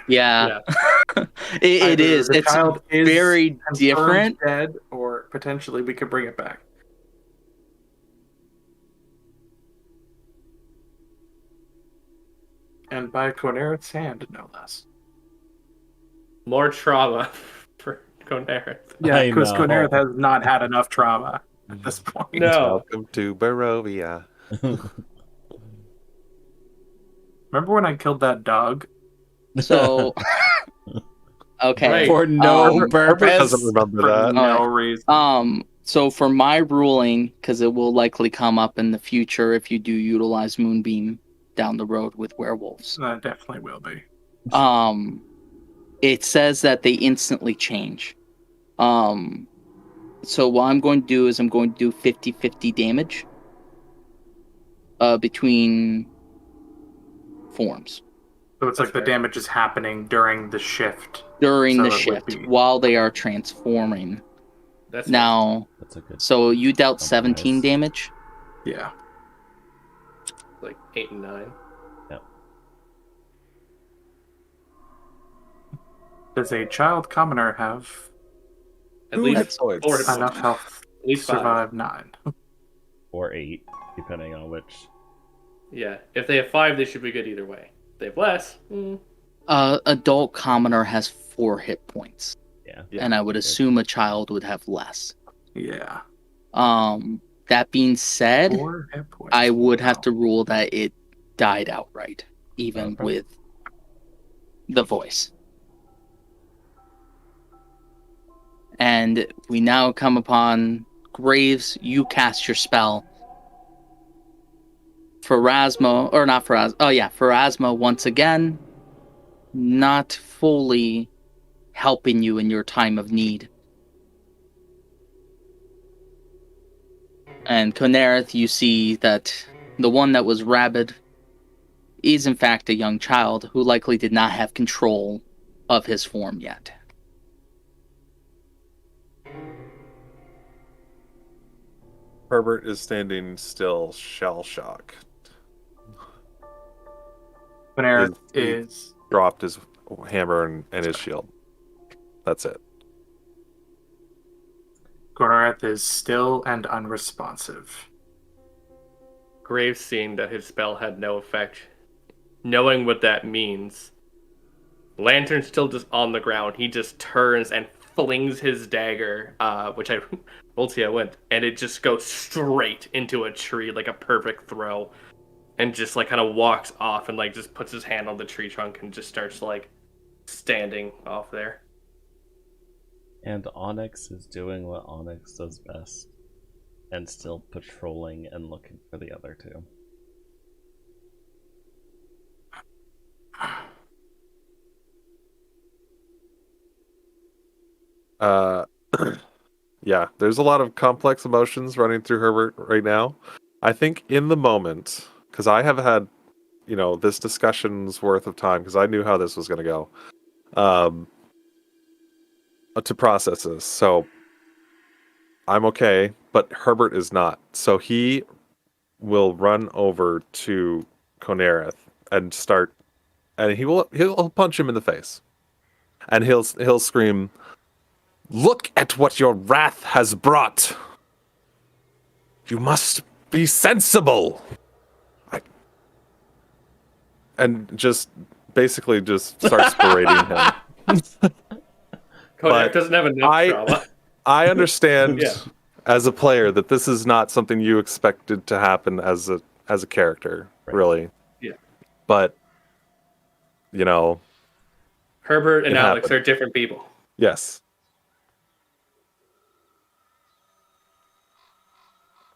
Yeah, it Either is. the It's child is very confirmed different. dead, or potentially we could bring it back. And by Conereth's hand, no less. More trauma for Conareth. Yeah, I because know. Conereth has not had enough trauma at this point. No. Welcome to Barovia. Remember when I killed that dog? So, okay. Right. For no Um, Herbert purpose. doesn't remember For that. no reason. So for my ruling, because it will likely come up in the future if you do utilize Moonbeam down the road with werewolves. That definitely will be. It says that they instantly change. So what I'm going to do is I'm going to do 50-50 damage between forms So it's That's like the fair. damage is happening during the shift. during So the it would shift be- while they are transforming. That's Now, That's a good. so you dealt 17 Compromise. damage. Yeah. like 8 and 9. Does a child commoner have At Ooh, least that's points. 4 hit points. enough health At to least 5. survive 9? Or 8, depending on which. Yeah. If they have 5, they should be good either way. If they have less, Adult commoner has 4 hit points, Yeah. and I would assume a child would have less. Yeah. That being said, 4 hit points. I would have Wow. to rule that it died outright, even Okay. with the voice. And we now come upon Graves. You cast your spell. Pharasma, or not Pharasma. Oh yeah, Pharasma once again, not fully helping you in your time of need. And Conereth, you see that the one that was rabid is in fact a young child who likely did not have control of his form yet. Herbert is standing still, shell shock. Conereth His- is Dropped his hammer and his shield. That's it. Conereth is still and unresponsive. Graves, seeing that his spell had no effect, knowing what that means, Lantern's still just on the ground. He just turns and flings his dagger, which I rolled see I went, and it just goes straight into a tree like a perfect throw, and just like kind of walks off and like just puts his hand on the tree trunk and just starts like standing off there. And Onyx is doing what Onyx does best. And still patrolling and looking for the other two. Yeah, there's a lot of complex emotions running through Herbert right now. I think in the moment, because I have had, this discussion's worth of time, because I knew how this was going to go, to process this. So I'm okay, but Herbert is not. So he will run over to Conereth and he'll punch him in the face, and he'll scream, "Look at what your wrath has brought! You must be sensible!" And just basically just starts berating him. Kodak doesn't have enough trauma. I understand Yeah. as a player that this is not something you expected to happen as a character, Right. really. Yeah. But Herbert and It Alex happened. are different people. yes.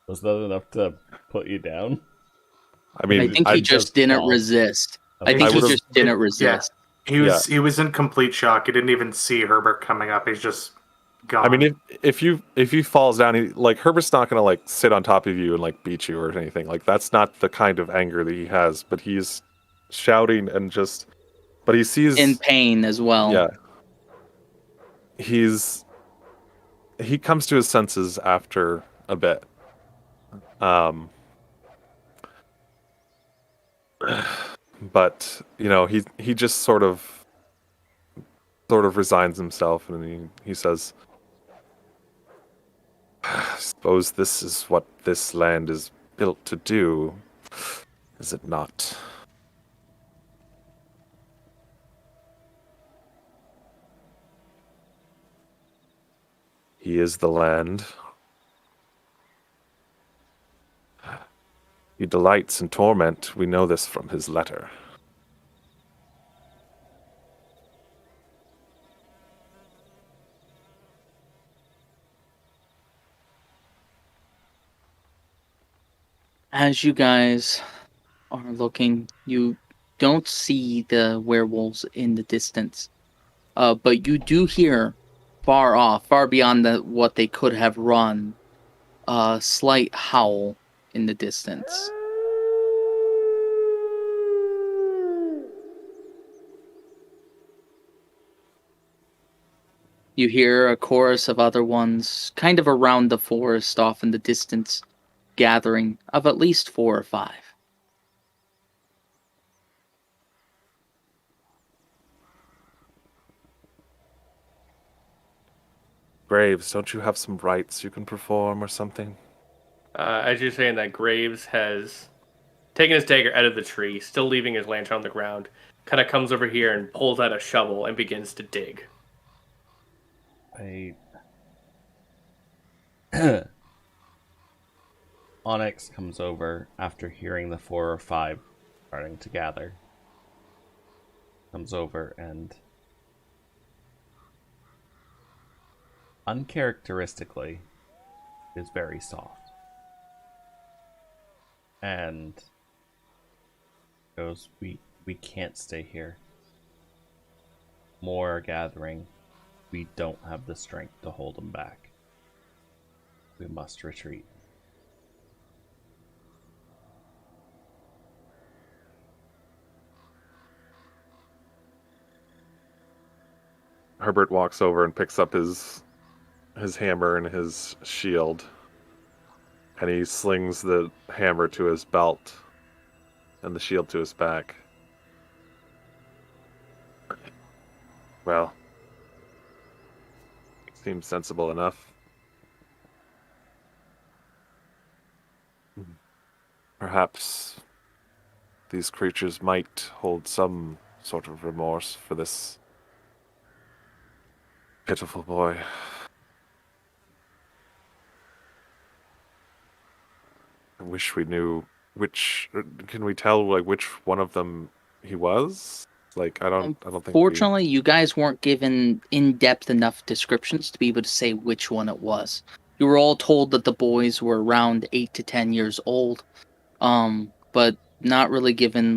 Was that enough to put you down? I mean, I think I he just didn't resist. I think he would've- just didn't resist. He was in complete shock. He didn't even see Herbert coming up. He's just gone. I mean, if he falls down, Herbert's not gonna sit on top of you and beat you or anything. That's not the kind of anger that he has. But he's shouting and but he sees In pain as well. Yeah. He comes to his senses after a bit. But he just sort of resigns himself, and he says, "I suppose this is what this land is built to do, is it not?" He is the land. He delights in torment. We know this from his letter. As you guys are looking, you don't see the werewolves in the distance. But you do hear far off, far beyond what they could have run, a slight howl in the distance. You hear a chorus of other ones kind of around the forest off in the distance, gathering of at least 4 or 5. Graves, don't you have some rites you can perform or something? As you're saying that, Graves has taken his dagger out of the tree, still leaving his lantern on the ground, kind of comes over here and pulls out a shovel and begins to dig. Onyx comes over after hearing the 4 or 5 starting to gather. Comes over and uncharacteristically is very soft. And goes, we can't stay here. More are gathering. We don't have the strength to hold them back. We must retreat. Herbert walks over and picks up his hammer and his shield, and he slings the hammer to his belt and the shield to his back. Well, seems sensible enough. Perhaps these creatures might hold some sort of remorse for this pitiful boy. I wish we knew which. Can we tell which one of them he was? I don't think. Fortunately, you guys weren't given in-depth enough descriptions to be able to say which one it was. You were all told that the boys were around 8 to 10 years old, but not really given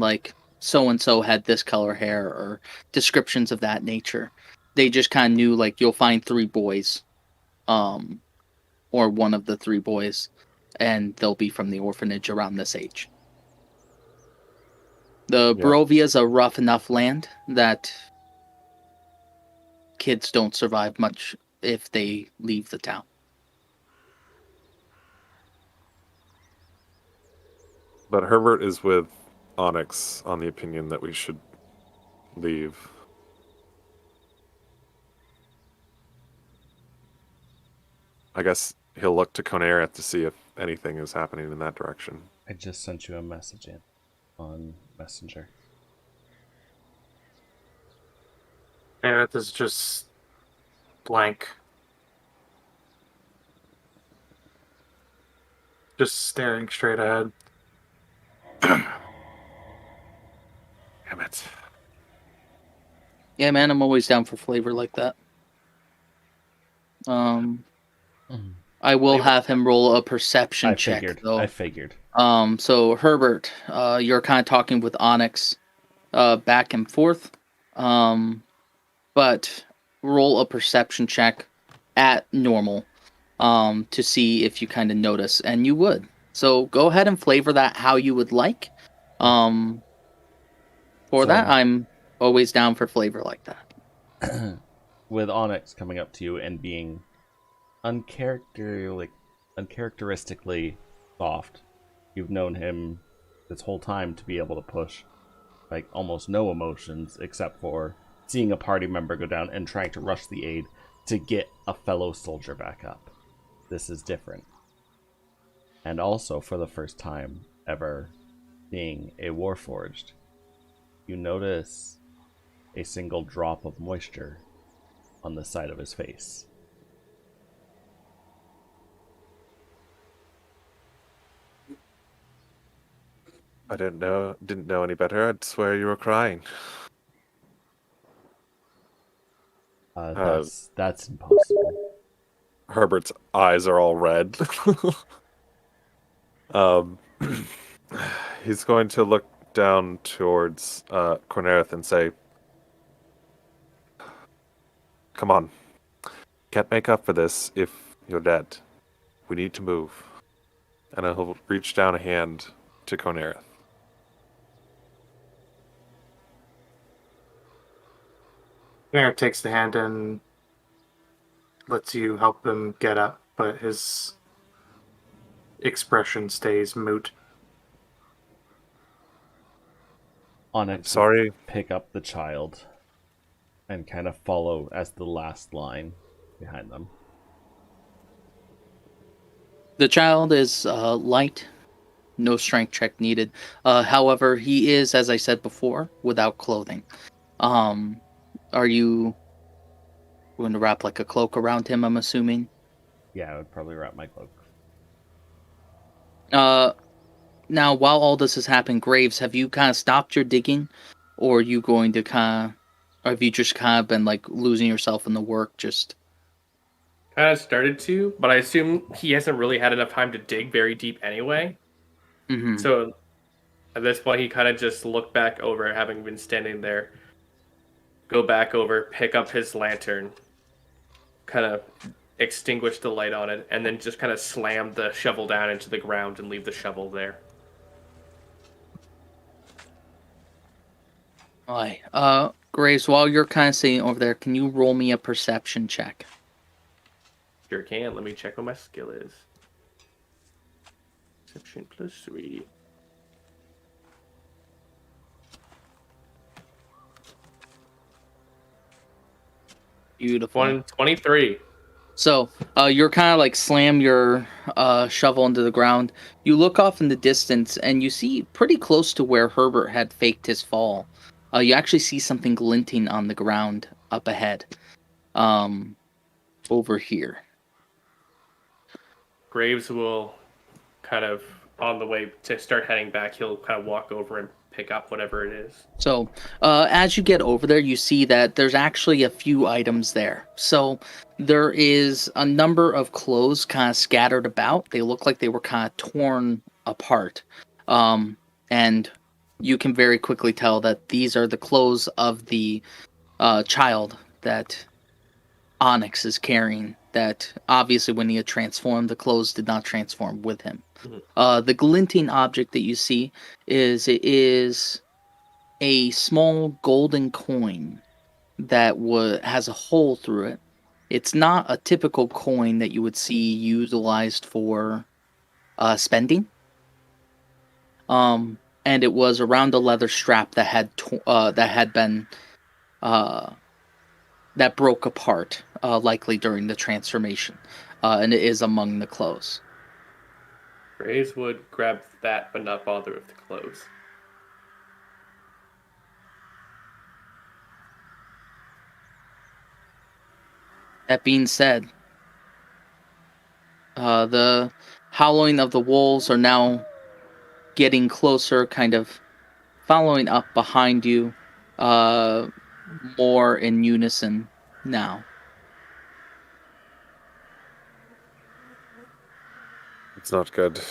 so and so had this color hair or descriptions of that nature. They just kind of knew you'll find 3 boys, or one of the 3 boys, and they'll be from the orphanage around this age. The Yeah. Barovia's a rough enough land that kids don't survive much if they leave the town. But Herbert is with Onyx on the opinion that we should leave. I guess he'll look to Conereth to see if anything is happening in that direction. I just sent you a message in on Messenger. And this is just blank. Just staring straight ahead. Damn it. Yeah, man, I'm always down for flavor like that. I will have him roll a perception check, though. I figured. So Herbert, you're kind of talking with Onyx, back and forth. But roll a perception check at normal, to see if you kind of notice, and you would. So go ahead and flavor that how you would like. For that, I'm always down for flavor like that. With Onyx coming up to you and being uncharacteristically soft, you've known him this whole time to be able to push like almost no emotions except for seeing a party member go down and trying to rush the aid to get a fellow soldier back up. This is different. And also, for the first time ever being a Warforged, you notice a single drop of moisture on the side of his face. I didn't know any better. I'd swear you were crying. That's impossible. Herbert's eyes are all red. He's going to look down towards Conereth and say, "Come on. Can't make up for this if you're dead. We need to move." And he'll reach down a hand to Conereth. Eric takes the hand and lets you help him get up, but his expression stays moot. Onyx Sorry. pick up the child and kind of follow as the last line behind them. The child is light, no strength check needed. However, he is, as I said before, without clothing. Are you going to wrap like a cloak around him, I'm assuming? Yeah, I would probably wrap my cloak. Now, while all this has happened, Graves, have you kind of stopped your digging? Or are you going to or have you just kind of been like losing yourself in the work just... Kind of started to, but I assume he hasn't really had enough time to dig very deep anyway. Mm-hmm. So at this point, he kind of just looked back over, having been standing there, go back over, pick up his lantern, kind of extinguish the light on it, and then just kind of slam the shovel down into the ground and leave the shovel there. Alright, Graves, while you're kind of sitting over there, can you roll me a perception check? Sure can. Let me check what my skill is. Perception +3. Beautiful. 123. So, you're kind of like slam your shovel into the ground. You look off in the distance, and you see pretty close to where Herbert had faked his fall. You actually see something glinting on the ground up ahead. Over here. Graves will kind of, on the way to start heading back, he'll kind of walk over and pick up whatever it is. So, as you get over there, you see that there's actually a few items there. So, there is a number of clothes kind of scattered about. They look like they were kind of torn apart. And you can very quickly tell that these are the clothes of the child that Onyx is carrying. That obviously when he had transformed, the clothes did not transform with him. Mm-hmm. The glinting object that you see is a small golden coin that has a hole through it. It's not a typical coin that you would see utilized for spending. And it was around a leather strap that had been that broke apart, likely during the transformation, and it is among the clothes. Graves would grab that, but not bother with the clothes. That being said, the howling of the wolves are now getting closer, kind of following up behind you, more in unison now. It's not good.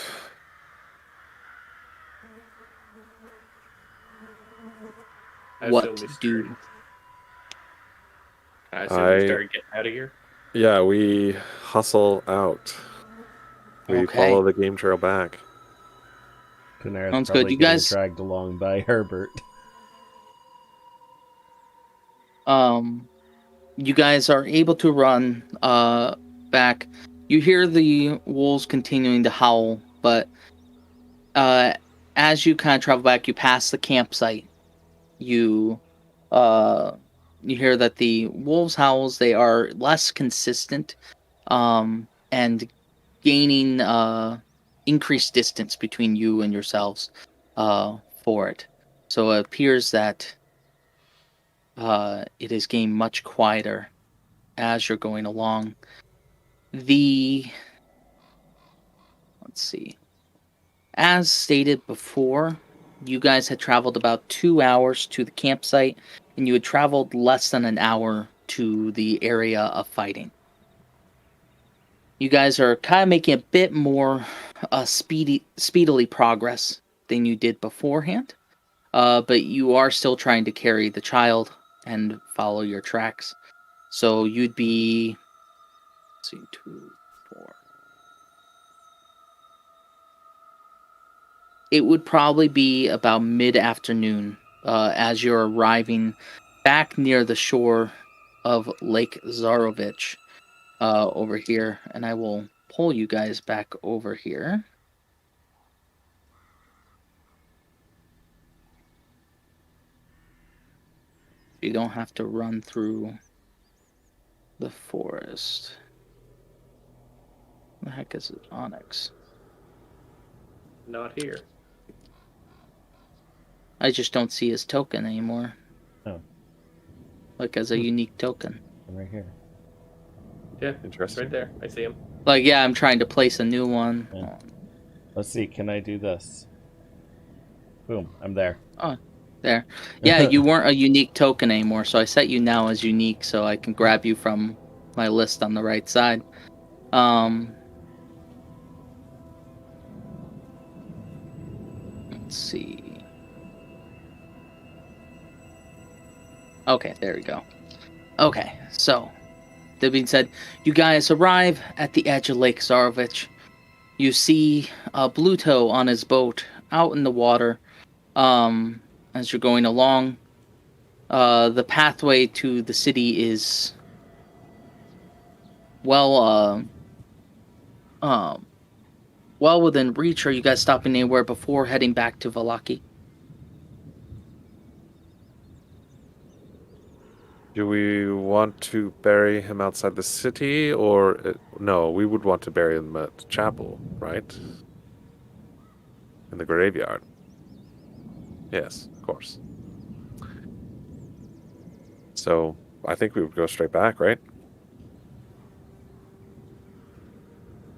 What do? I assume we started getting out of here. Yeah, we hustle out. We Okay. follow the game trail back. Canara's Sounds probably good. You getting guys- dragged along by Herbert. You guys are able to run back. You hear the wolves continuing to howl, but as you kind of travel back, you pass the campsite. You hear that the wolves' howls, they are less consistent, and gaining increased distance between you and yourselves for it. So it appears that it is getting much quieter as you're going along. Let's see. As stated before, you guys had traveled about 2 hours to the campsite, and you had traveled less than an hour to the area of fighting. You guys are kind of making a bit more speedily progress than you did beforehand, but you are still trying to carry the child and follow your tracks. So you'd be, let's see, 2, 4. It would probably be about mid-afternoon as you're arriving back near the shore of Lake Zarovich over here. And I will pull you guys back over here. You don't have to run through the forest. The heck is it, Onyx? Not here. I just don't see his token anymore. Oh. Like as a unique token. I'm right here. Yeah, Interesting. right there. I see him. Like, yeah, I'm trying to place a new one. Yeah. Let's see, can I do this? Boom, I'm there. Oh, there. Yeah, you weren't a unique token anymore, so I set you now as unique so I can grab you from my list on the right side. Let's see. Okay, there we go. Okay, so, that being said, you guys arrive at the edge of Lake Zarovich. You see Bluto on his boat out in the water as you're going along. The pathway to the city is well within reach. Are you guys stopping anywhere before heading back to Valaki? Do we want to bury him outside the city, or no? We would want to bury him at the chapel, right? In the graveyard. Yes, of course. So I think we would go straight back, right?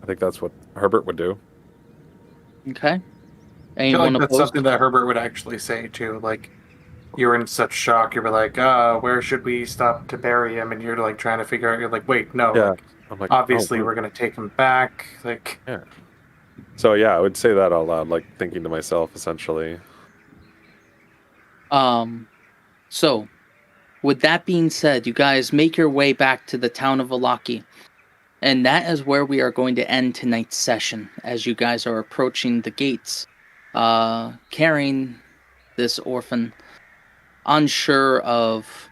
I think that's what Herbert would do. Okay. I Anyone feel like that's opposed? something that Herbert would actually say too. Like, you're in such shock, you're like, where should we stop to bury him? And you're like trying to figure out. You're like, wait, no. Yeah. Like, I'm like, obviously, oh, we're gonna take him back. Like, yeah. So yeah, I would say that out loud, like thinking to myself, essentially. So, with that being said, you guys make your way back to the town of Valaki. And that is where we are going to end tonight's session, as you guys are approaching the gates, carrying this orphan unsure of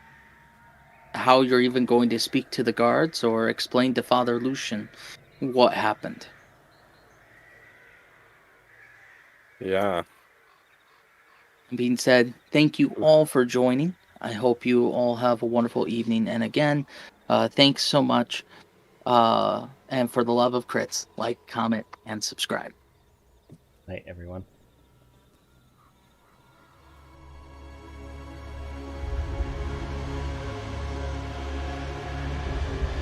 how you're even going to speak to the guards or explain to Father Lucian what happened. Yeah. Being said, thank you all for joining. I hope you all have a wonderful evening. And again, thanks so much. And for the love of crits, like, comment, and subscribe. Night, everyone.